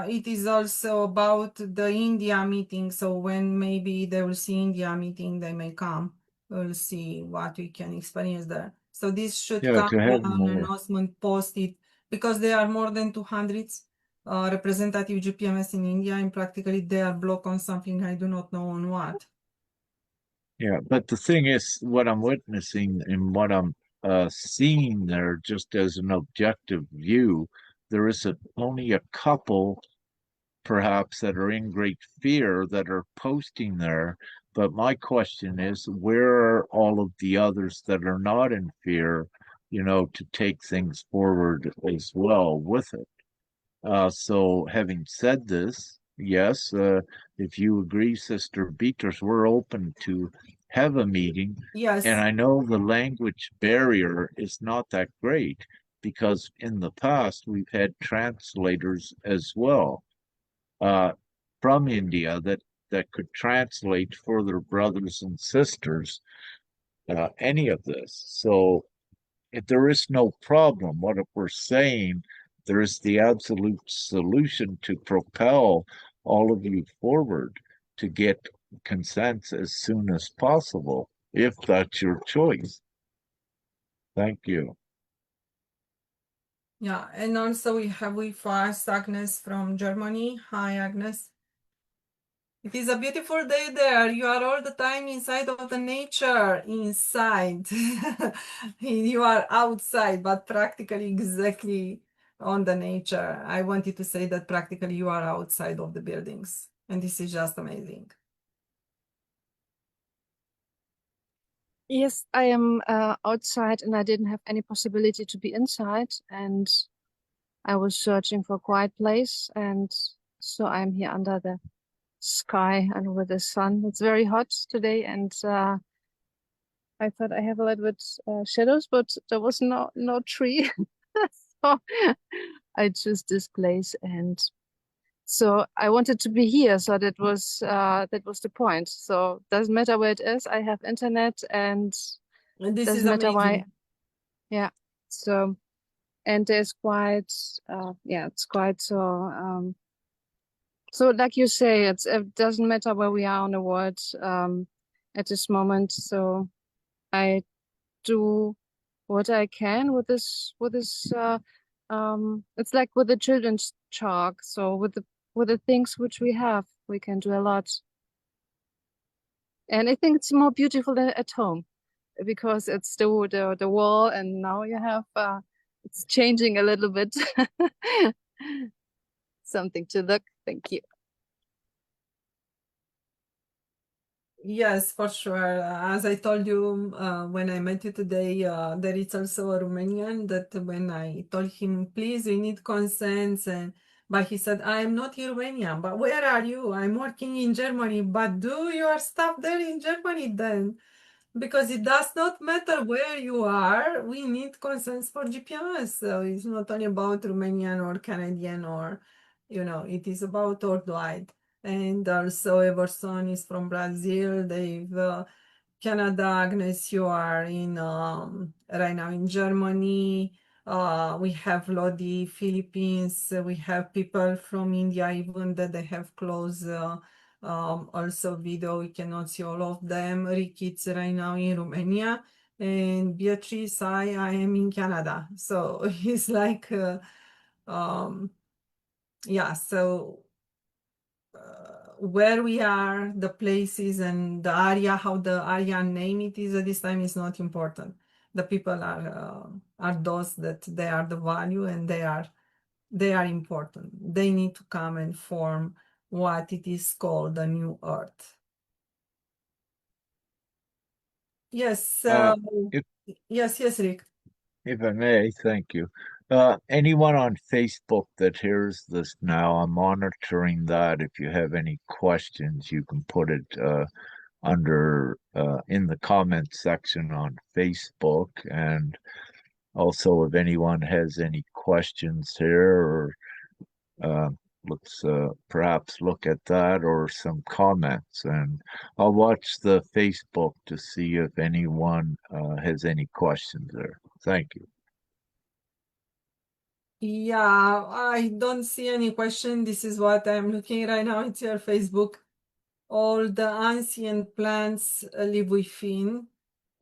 it is also about the India meeting. So when maybe they will see India meeting, they may come. We'll see what we can experience there. So this should yeah, come to have an more. announcement posted, because there are more than 200 representative GPMS in India, and practically they are blocked on something, I do not know on what. Yeah, but the thing is, what I'm witnessing and what I'm seeing there, just as an objective view, there is only a couple, perhaps, that are in great fear that are posting there. But my question is, where are all of the others that are not in fear, to take things forward as well with it? So having said this, yes, if you agree, Sister Beatrice, we're open to have a meeting. Yes. And I know the language barrier is not that great because in the past we've had translators as well from India that could translate for their brothers and sisters any of this. So if there is no problem, what if we're saying there is the absolute solution to propel all of you forward to get consents as soon as possible, if that's your choice. Thank you. Yeah, and also we have with us Agnes from Germany. Hi, Agnes. It is a beautiful day there. You are all the time inside of the nature, inside. You are outside, but practically exactly on the nature. I wanted to say that practically you are outside of the buildings, and this is just amazing. Yes, I am outside and I didn't have any possibility to be inside, and I was searching for a quiet place, and so I'm here under the sky and with the sun. It's very hot today, and I thought I have a little bit shadows, but there was no tree. So I chose this place, and so I wanted to be here. So that was the point. So doesn't matter where it is. I have internet, and this doesn't is matter amazing. why. Yeah. So, and there's quite it's quite so so like you say, it doesn't matter where we are on the world at this moment. So I do what I can with this it's like with the children's chalk. So with the things which we have, we can do a lot. And I think it's more beautiful than at home because it's the wall, and now you have it's changing a little bit. Something to look. Thank you. Yes, for sure. As I told you when I met you today, there is also a Romanian that when I told him, please, we need consents, but he said, I'm not Romanian, but where are you? I'm working in Germany, but do your stuff there in Germany then. Because it does not matter where you are, we need consents for GPMS. So it's not only about Romanian or Canadian or, it is about worldwide. And also Everson is from Brazil. They've Canada, Agnes, you are in right now in Germany. We have Lodi, Philippines. We have people from India, even that they have closed also video. We cannot see all of them. Ricky is right now in Romania. And Beatrice, I am in Canada. So it's like, yeah, so where we are, the places and the area, how the area name it is at this time is not important. The people are those that they are the value and they are important. They need to come and form what it is called the new earth. Yes. Yes, Rick. If I may, thank you. Anyone on Facebook that hears this now, I'm monitoring that. If you have any questions, you can put it under in the comment section on Facebook. And also, if anyone has any questions here, or let's perhaps look at that or some comments. And I'll watch the Facebook to see if anyone has any questions there. Thank you. Yeah, I don't see any question. This is what I'm looking right now. It's your Facebook. All the ancient plants live within.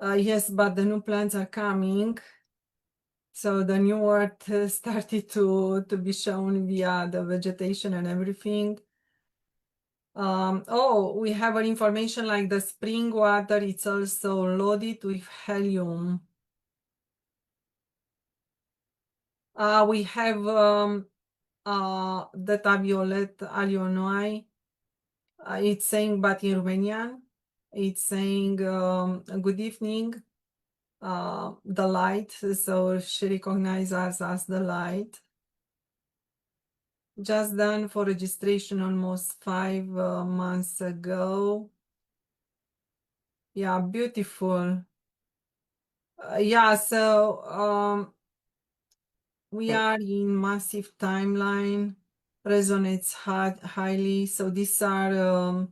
Yes, but the new plants are coming. So the new earth started to be shown via the vegetation and everything. Oh, we have an information like the spring water. It's also loaded with helium. We have Data Violet Alionoi. It's saying, but in Romanian, it's saying good evening, the light. So she recognizes us as the light. Just done for registration almost 5 months ago. Yeah, beautiful. Yeah, so we are in massive timeline, resonates highly. So these are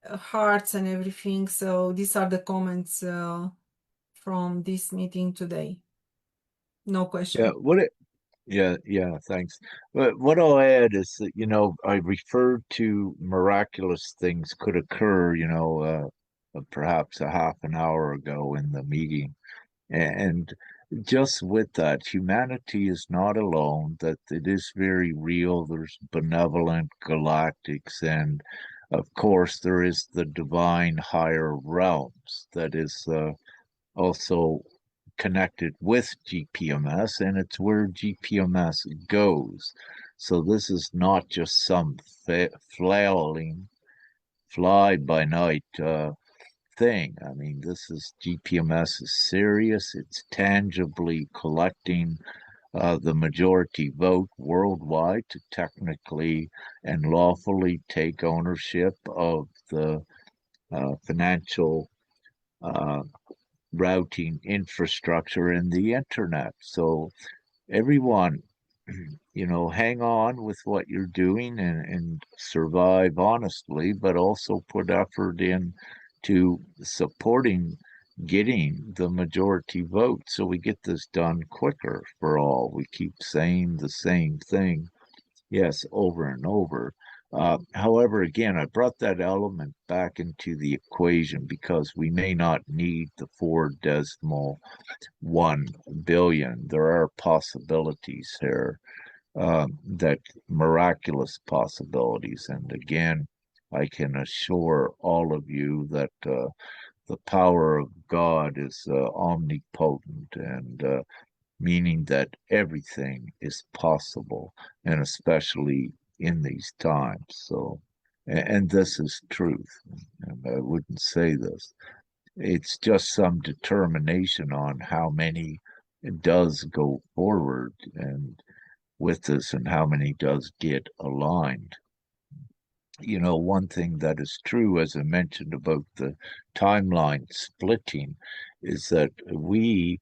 hearts and everything. So these are the comments from this meeting today. No question. Yeah, thanks. But what I'll add is that, I referred to miraculous things could occur, perhaps a half an hour ago in the meeting. And just with that, humanity is not alone, that it is very real. There's benevolent galactics, and of course, there is the divine higher realms that is also connected with GPMS, and it's where GPMS goes. So this is not just some flailing fly by night thing. I mean, this is GPMS is serious. It's tangibly collecting the majority vote worldwide to technically and lawfully take ownership of the financial uh, routing infrastructure in the internet. So everyone, hang on with what you're doing and survive honestly, but also put effort in to supporting getting the majority vote so we get this done quicker for all. We keep saying the same thing, yes, over and over. However, again, I brought that element back into the equation because we may not need the 4.1 billion. There are possibilities here, that miraculous possibilities. And again, I can assure all of you that the power of God is omnipotent, and meaning that everything is possible, and especially in these times. So, and this is truth. And I wouldn't say this. It's just some determination on how many does go forward and with this and how many does get aligned. One thing that is true, as I mentioned about the timeline splitting, is that we,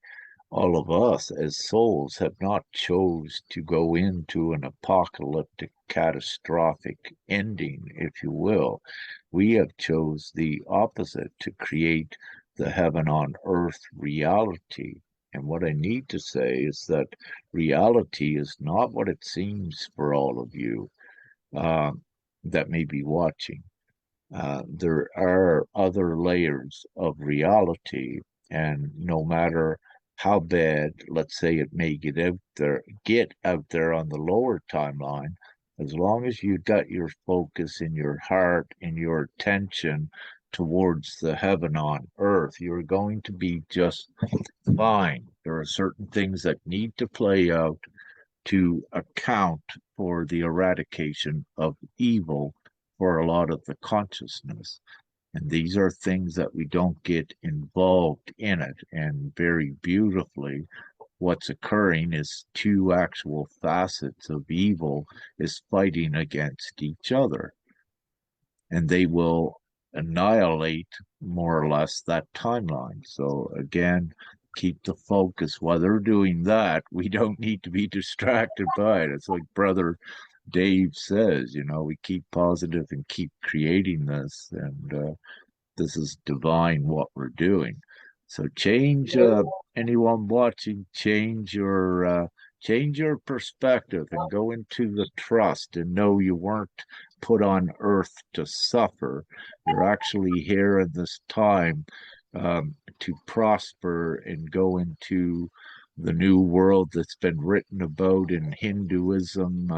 all of us as souls, have not chose to go into an apocalyptic, catastrophic ending, if you will. We have chose the opposite, to create the heaven on earth reality. And what I need to say is that reality is not what it seems for all of you that may be watching. There are other layers of reality, and no matter how bad, let's say, it may get out there on the lower timeline, as long as you got your focus in your heart and your attention towards the heaven on earth, you're going to be just fine. There are certain things that need to play out to account for the eradication of evil for a lot of the consciousness. And these are things that we don't get involved in it. And very beautifully, what's occurring is two actual facets of evil is fighting against each other. And they will annihilate more or less that timeline. So again, keep the focus. While they're doing that, we don't need to be distracted by it. It's like Brother Dave says, we keep positive and keep creating this, and this is divine what we're doing. So change, anyone watching, change your perspective and go into the trust and know you weren't put on earth to suffer. You're actually here in this time to prosper and go into the new world that's been written about in Hinduism,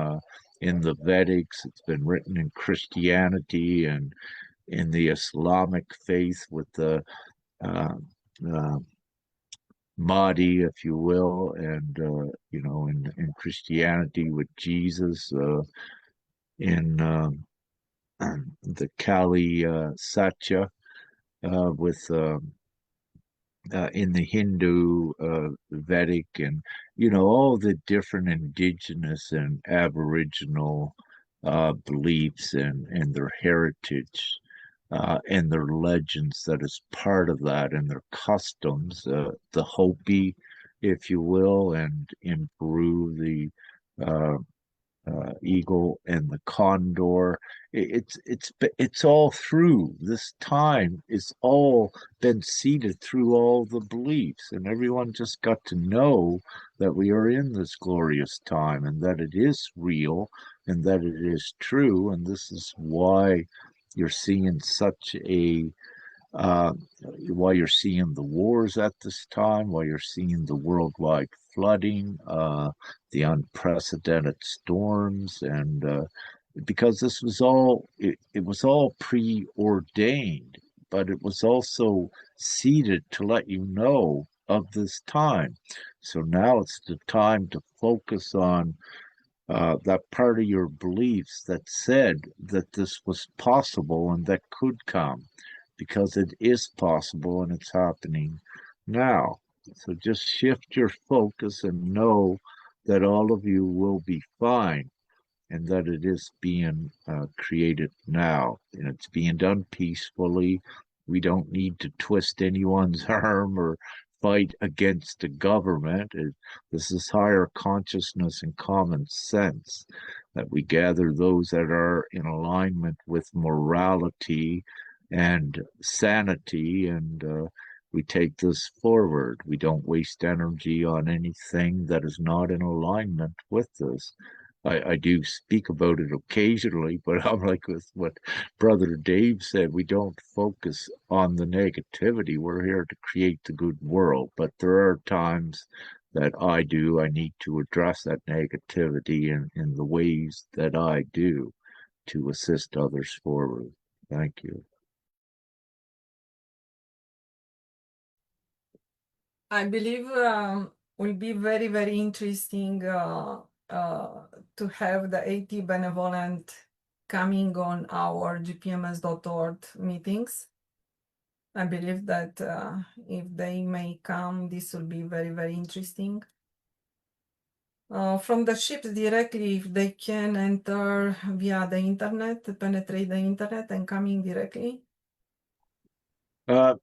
in the Vedics. It's been written in Christianity and in the Islamic faith with the uh, Mahdi, if you will, and in Christianity with Jesus, in the Kali Satya, with in the Hindu, Vedic, and all the different indigenous and Aboriginal beliefs and their heritage. and their legends that is part of that, and their customs, the Hopi, if you will, and in Peru, the uh, eagle and the condor. It's all through this time. It's all been seeded through all the beliefs, and everyone just got to know that we are in this glorious time, and that it is real, and that it is true, and this is why you're seeing such a uh, while you're seeing the wars at this time, while you're seeing the worldwide flooding, the unprecedented storms, and because this was all, it was all preordained, but it was also seeded to let you know of this time. So now it's the time to focus on that part of your beliefs that said that this was possible and that could come, because it is possible and it's happening now. So just shift your focus and know that all of you will be fine, and that it is being created now, and it's being done peacefully. We don't need to twist anyone's arm or fight against the government. This is higher consciousness and common sense, that we gather those that are in alignment with morality and sanity, and we take this forward. We don't waste energy on anything that is not in alignment with this. I do speak about it occasionally, but I'm like with what Brother Dave said, we don't focus on the negativity. We're here to create the good world. But there are times that I need to address that negativity in the ways that I do to assist others forward. Thank you. I believe will be very, very interesting to have the 80 benevolent coming on our gpms.world meetings. I believe that if they may come, this will be very, very interesting. From the ships directly, if they can enter via the internet, penetrate the internet and coming directly.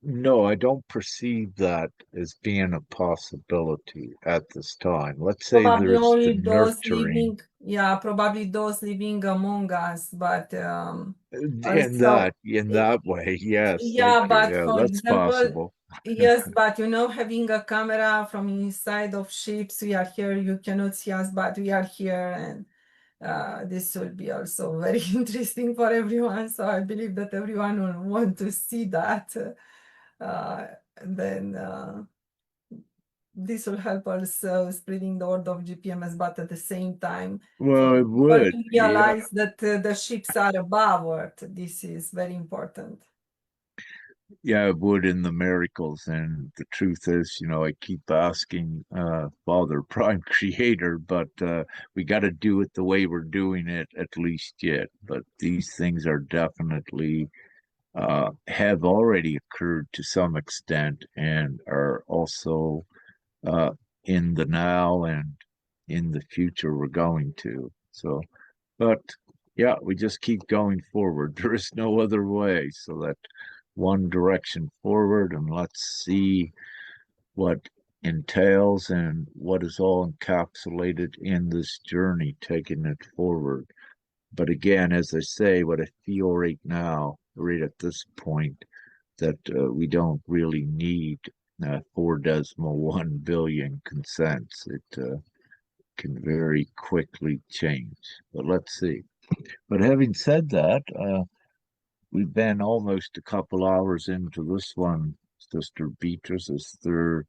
No, I don't perceive that as being a possibility at this time. Let's say Probably there's the only those nurturing. living, probably those living among us, but In also, that way, yes, thank yeah, you. but Yeah, for that's example, possible. yes, but having a camera from inside of ships, we are here, you cannot see us, but we are here, and this will be also very interesting for everyone. So I believe that everyone will want to see that. Then this will help also spreading the word of GPMS, but at the same time, for Well, it people would. to Yeah. realize that the ships are above Earth. This is very important. Yeah, it would in the miracles. And the truth is, I keep asking Father Prime Creator, but we got to do it the way we're doing it at least yet. But these things are definitely have already occurred to some extent, and are also uh, in the now, and in the future we're going to. So, but yeah, we just keep going forward. There is no other way. So that one direction forward, and let's see what entails and what is all encapsulated in this journey, taking it forward. But again, as I say, what I feel right now, right at this point, that we don't really need 4.1 billion consents. It can very quickly change. But let's see. But having said that, we've been almost a couple hours into this one, Sister Beatrice. Is there,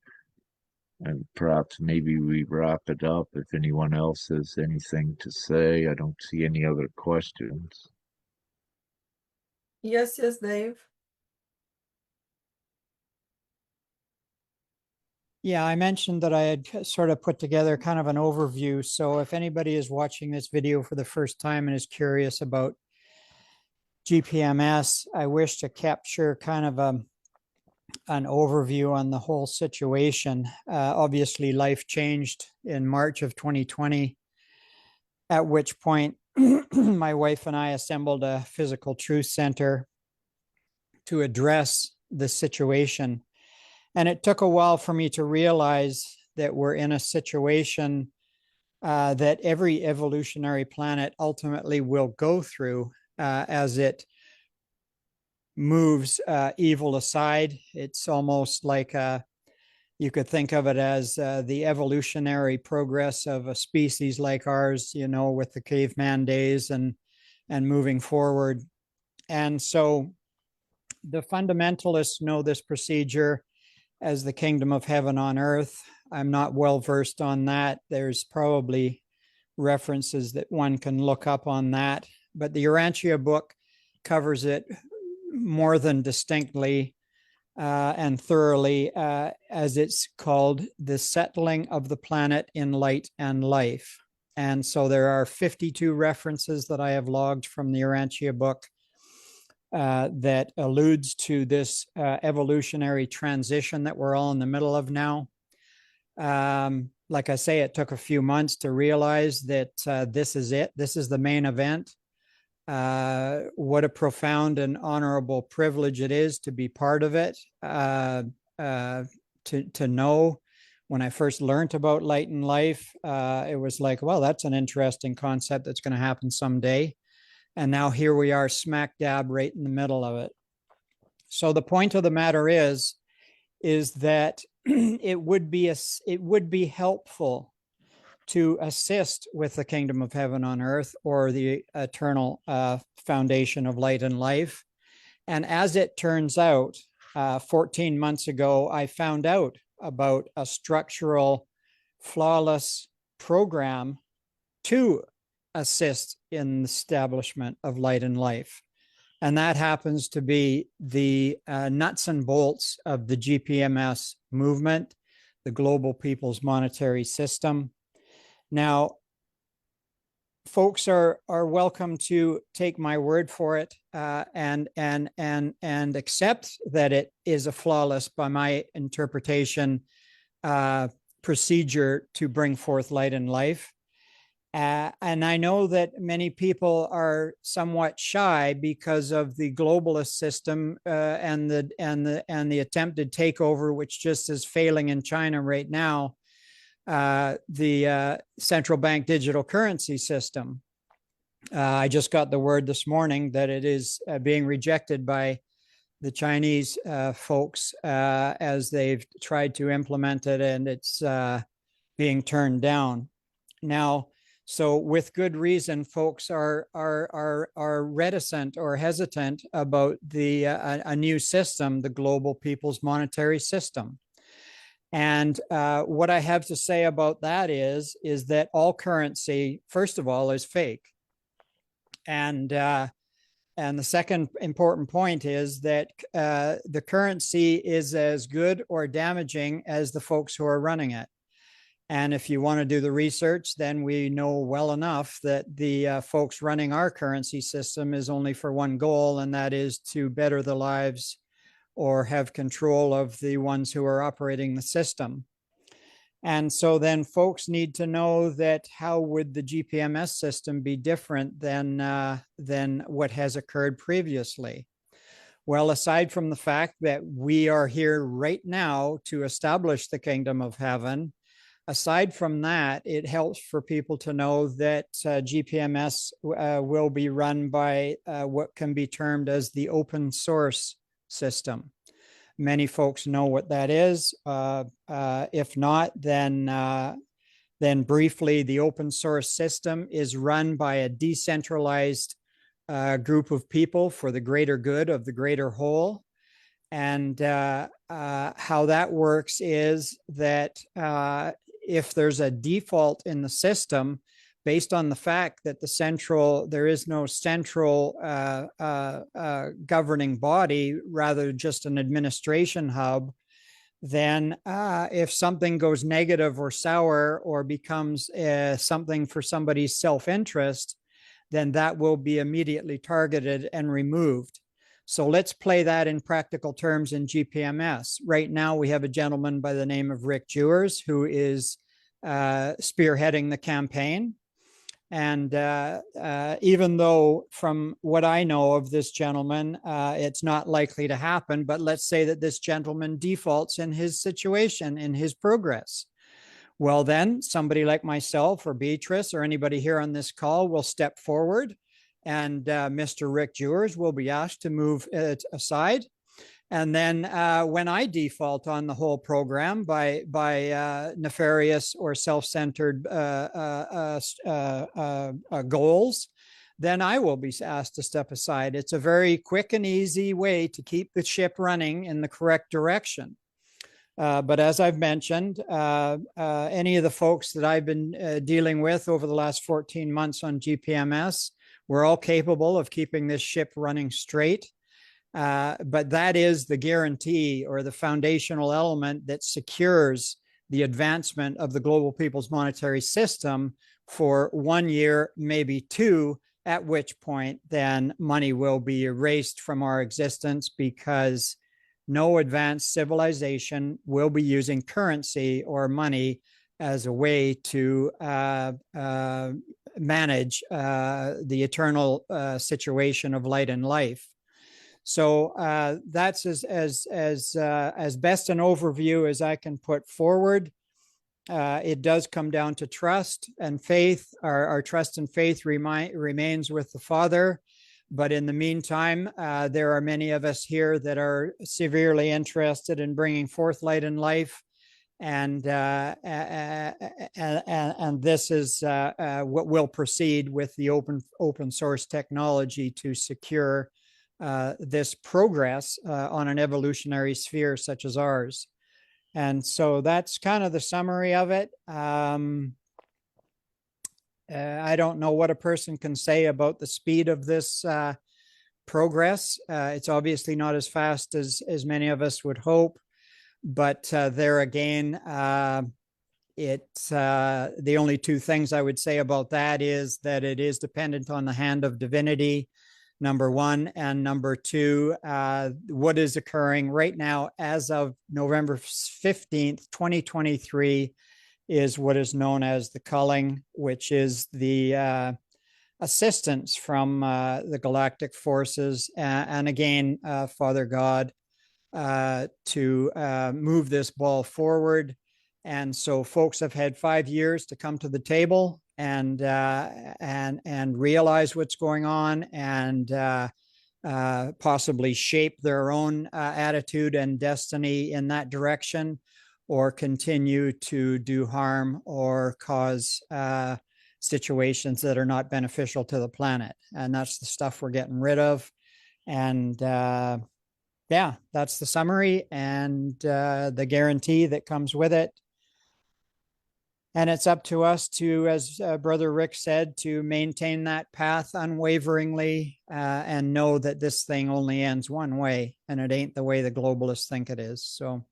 and perhaps maybe we wrap it up if anyone else has anything to say. I don't see any other questions. Yes, Dave. Yeah, I mentioned that I had sort of put together kind of an overview. So if anybody is watching this video for the first time and is curious about GPMS, I wish to capture kind of an overview on the whole situation. Obviously, life changed in March of 2020, at which point my wife and I assembled a physical truth center to address the situation. And it took a while for me to realize that we're in a situation that every evolutionary planet ultimately will go through as it moves evil aside. It's almost like you could think of it as the evolutionary progress of a species like ours, you know, with the caveman days and moving forward. And so the fundamentalists know this procedure as the kingdom of heaven on earth. I'm not well versed on that. There's probably references that one can look up on that, but the Urantia book covers it more than distinctly and thoroughly, as it's called the settling of the planet in light and life. And so there are 52 references that I have logged from the Urantia book that alludes to this evolutionary transition that we're all in the middle of now. Like I say, it took a few months to realize that this is it. This is the main event. What a profound and honorable privilege it is to be part of it. To know when I first learned about light and life, it was like, well, that's an interesting concept that's going to happen someday. And now here we are smack dab right in the middle of it. So the point of the matter is that it would be helpful to assist with the kingdom of heaven on earth, or the eternal foundation of light and life. And as it turns out, 14 months ago, I found out about a structural, flawless program to assist in the establishment of light and life. And that happens to be the nuts and bolts of the GPMS movement, the Global People's Monetary System. Now, folks are welcome to take my word for it and accept that it is a flawless, by my interpretation, procedure to bring forth light and life. And I know that many people are somewhat shy because of the globalist system and the attempted takeover, which just is failing in China right now. The central bank digital currency system. I just got the word this morning that it is being rejected by the Chinese folks as they've tried to implement it, and it's being turned down. Now, so with good reason, folks are reticent or hesitant about the a new system, the Global People's Monetary System. And what I have to say about that is that all currency, first of all, is fake. And the second important point is that the currency is as good or damaging as the folks who are running it. And if you want to do the research, then we know well enough that the folks running our currency system is only for one goal, and that is to better the lives or have control of the ones who are operating the system. And so then folks need to know that how would the GPMS system be different than what has occurred previously? Well, aside from the fact that we are here right now to establish the kingdom of heaven, aside from that, it helps for people to know that GPMS will be run by what can be termed as the open source system. Many folks know what that is. If not, then briefly, the open source system is run by a decentralized group of people for the greater good of the greater whole. And how that works is that if there's a default in the system, based on the fact that there is no central governing body, rather just an administration hub, then if something goes negative or sour or becomes something for somebody's self-interest, then that will be immediately targeted and removed. So let's play that in practical terms in GPMS. Right now, we have a gentleman by the name of Rick Jewers, who is spearheading the campaign. And even though from what I know of this gentleman, it's not likely to happen, but let's say that this gentleman defaults in his situation, in his progress. Well, then somebody like myself or Beatrice or anybody here on this call will step forward, and Mr. Rick Jewers will be asked to move it aside. And then when I default on the whole program by nefarious or self-centered goals, then I will be asked to step aside. It's a very quick and easy way to keep the ship running in the correct direction. But as I've mentioned, any of the folks that I've been dealing with over the last 14 months on GPMS, we're all capable of keeping this ship running straight. But that is the guarantee or the foundational element that secures the advancement of the global people's monetary system for 1 year, maybe 2, at which point then money will be erased from our existence, because no advanced civilization will be using currency or money as a way to manage the eternal situation of light and life. So that's as best an overview as I can put forward. It does come down to trust and faith. Our trust and faith remains with the Father. But in the meantime, there are many of us here that are severely interested in bringing forth light and life. And this is what will proceed with the open source technology to secure this progress on an evolutionary sphere such as ours. And so that's kind of the summary of it. I don't know what a person can say about the speed of this progress. It's obviously not as fast as many of us would hope, but there again, it's the only two things I would say about that is that it is dependent on the hand of divinity, number one, and number two, what is occurring right now as of November 15th, 2023, is what is known as the culling, which is the assistance from the galactic forces and again, Father God, to move this ball forward. And so folks have had 5 years to come to the table and realize what's going on and possibly shape their own attitude and destiny in that direction, or continue to do harm or cause situations that are not beneficial to the planet. And that's the stuff we're getting rid of. And yeah, that's the summary and the guarantee that comes with it. And it's up to us to, as Brother Rick said, to maintain that path unwaveringly and know that this thing only ends one way, and it ain't the way the globalists think it is. So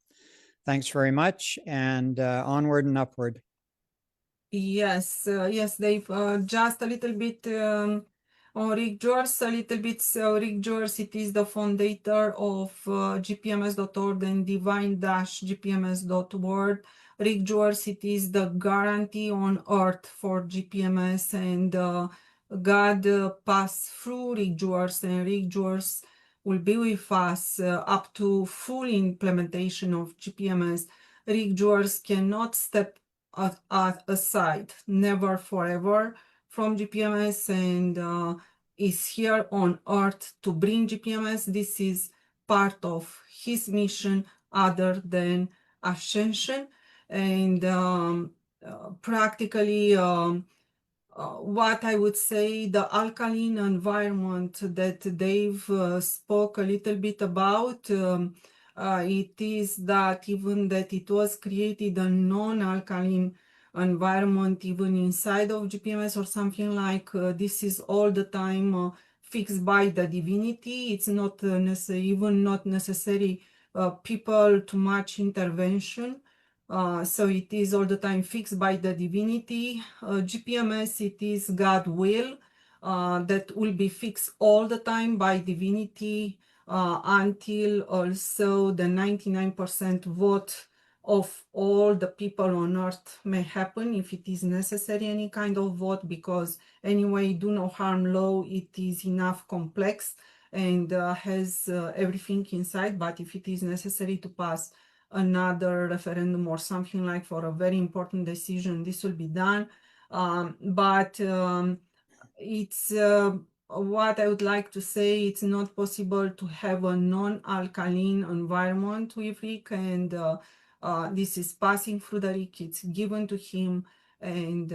thanks very much, and onward and upward. Yes, yes, Dave. Just a little bit on Rick George, a little bit. So Rick George, it is the founder of gpms.org and divine-gpms.world. Rick George, it is the guarantee on earth for GPMS, and God passed through Rick George, and Rick George will be with us up to full implementation of GPMS. Rick George cannot step aside, never forever, from GPMS, and is here on earth to bring GPMS. This is part of his mission other than ascension. And practically what I would say, the alkaline environment that Dave spoke a little bit about, it is that even that it was created a non-alkaline environment even inside of GPMS or something like this is all the time fixed by the divinity. It's not necessary, even not necessary people too much intervention. So it is all the time fixed by the divinity. GPMS, it is God will that will be fixed all the time by divinity until also the 99% vote of all the people on earth may happen if it is necessary, any kind of vote, because anyway, do no harm law, it is enough complex and has everything inside. But if it is necessary to pass another referendum or something like for a very important decision, this will be done. But it's what I would like to say, it's not possible to have a non-alkaline environment with Rick, and this is passing through the Rick, it's given to him, and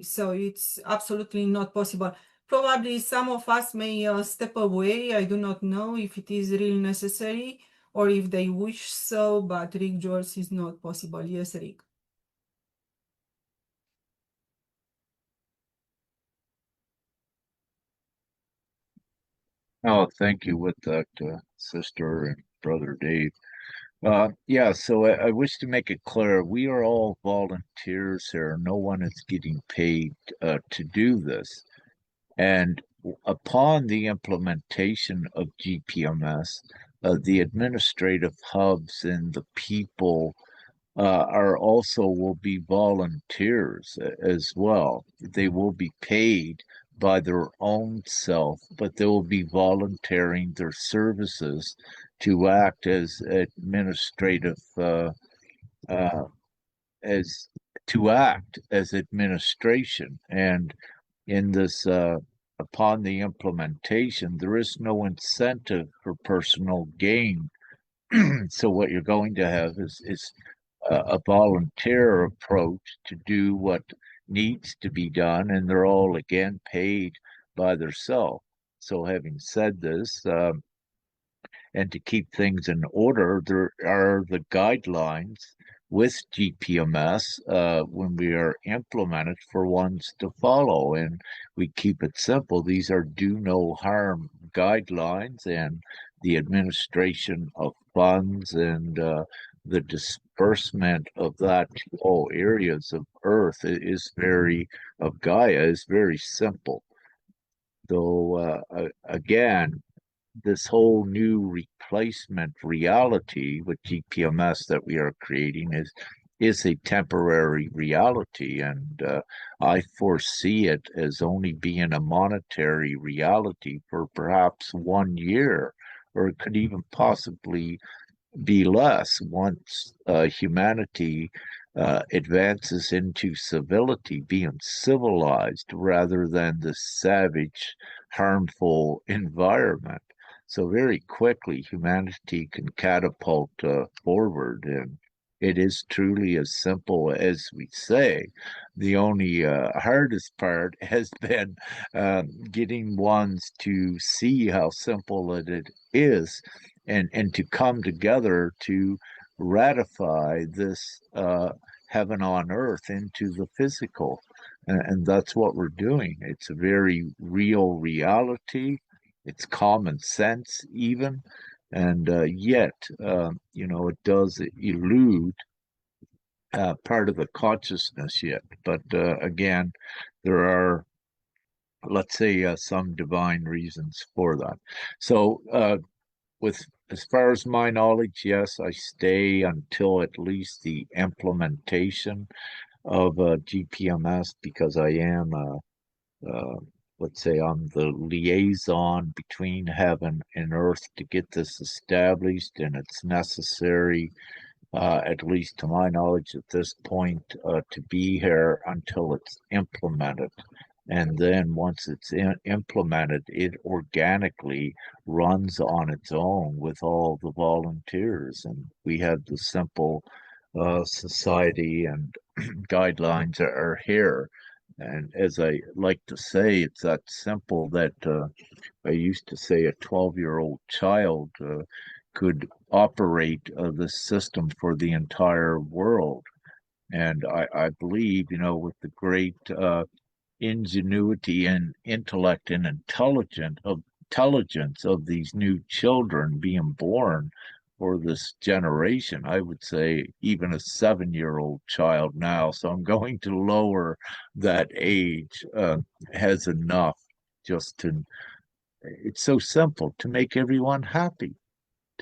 so it's absolutely not possible. Probably some of us may step away. I do not know if it is really necessary or if they wish so, but Rick George is not possible. Yes, Rick. Oh, thank you with that, sister and brother Dave. Yeah, so I wish to make it clear, we are all volunteers here. No one is getting paid to do this. And upon the implementation of GPMS, the administrative hubs and the people are also will be volunteers as well. They will be paid by their own self, but they will be volunteering their services to act as administrative as to act as administration. And in this upon the implementation, there is no incentive for personal gain. So what you're going to have is a volunteer approach to do what needs to be done, and they're all again paid by themselves. So having said this, and to keep things in order, there are the guidelines with GPMS when we are implemented for ones to follow, and we keep it simple. These are do no harm guidelines, and the administration of funds and the disbursement of that to all areas of Earth is very, of Gaia, is very simple. Though, again, this whole new replacement reality with GPMS that we are creating is a temporary reality, and I foresee it as only being a monetary reality for perhaps 1 year, or it could even possibly be less once humanity advances into civility, being civilized rather than the savage, harmful environment. So very quickly, humanity can catapult forward, and it is truly as simple as we say. The only hardest part has been getting ones to see how simple it is, and to come together to ratify this heaven on earth into the physical. And that's what we're doing. It's a very real reality. It's common sense, even. And yet, it does elude part of the consciousness yet. But again, there are, let's say, some divine reasons for that. So, with as far as my knowledge, yes, I stay until at least the implementation of GPMS, because I am, let's say, I'm the liaison between heaven and earth to get this established, and it's necessary, at least to my knowledge at this point, to be here until it's implemented. And then once it's implemented, it organically runs on its own with all the volunteers. And we have the simple society and guidelines are here. And as I like to say, it's that simple that I used to say a 12-year-old child could operate the system for the entire world. And I believe, with the great ingenuity and intellect and intelligence of these new children being born for this generation, I would say even a 7-year-old child now, so I'm going to lower that age, has enough just to, it's so simple to make everyone happy,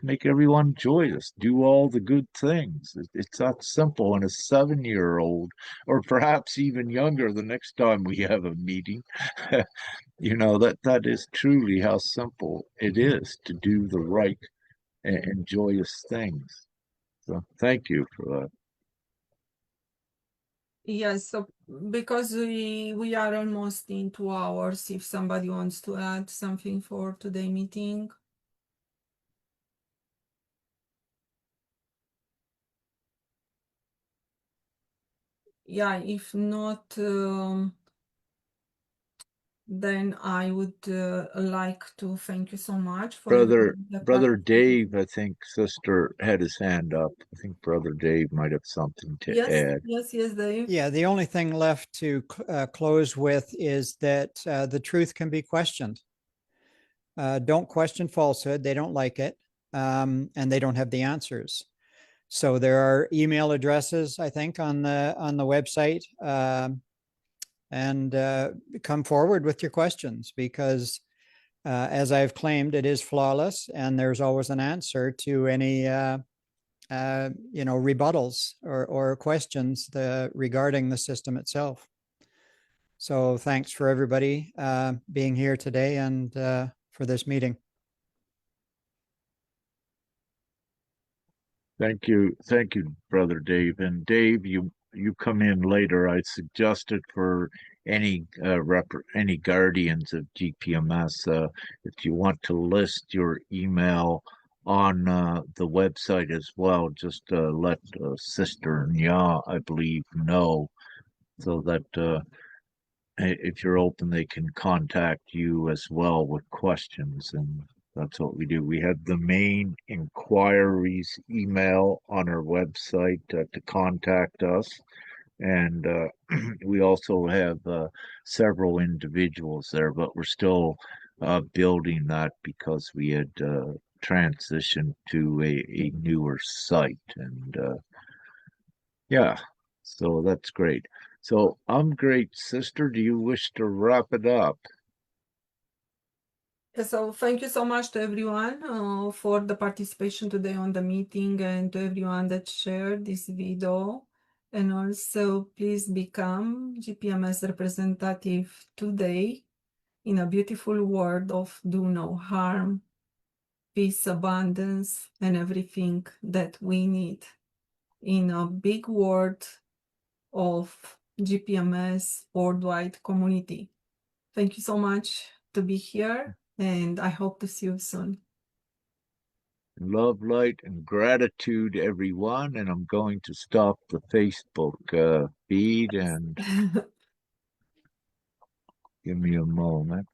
to make everyone joyous, do all the good things. It's that simple. And a 7-year-old, or perhaps even younger, the next time we have a meeting, that is truly how simple it is to do the right and joyous things. So thank you for that. Yes, so because we are almost in 2 hours, if somebody wants to add something for today meeting. Yeah, if not, then I would like to thank you so much for Brother Dave, I think sister had his hand up. I think Brother Dave might have something to add. Yes, Dave. Yeah, the only thing left to close with is that the truth can be questioned. Don't question falsehood. They don't like it, and they don't have the answers. So there are email addresses, I think, on the website, and come forward with your questions, because as I've claimed, it is flawless, and there's always an answer to any rebuttals or questions regarding the system itself. So thanks for everybody being here today and for this meeting. Thank you, Brother Dave. And Dave, you come in later. I suggested for any any guardians of GPMS, if you want to list your email on the website as well, just let Sister Nya, I believe, know, so that if you're open, they can contact you as well with questions. And that's what we do. We have the main inquiries email on our website to contact us. And we also have several individuals there, but we're still building that because we had transitioned to a newer site. And yeah, so that's great. So I'm great, sister. Do you wish to wrap it up? So thank you so much to everyone for the participation today on the meeting, and to everyone that shared this video. And also, please become GPMS representative today in a beautiful world of do no harm, peace, abundance, and everything that we need in a big world of GPMS worldwide community. Thank you so much to be here, and I hope to see you soon. Love, light, and gratitude, everyone. And I'm going to stop the Facebook feed and give me a moment.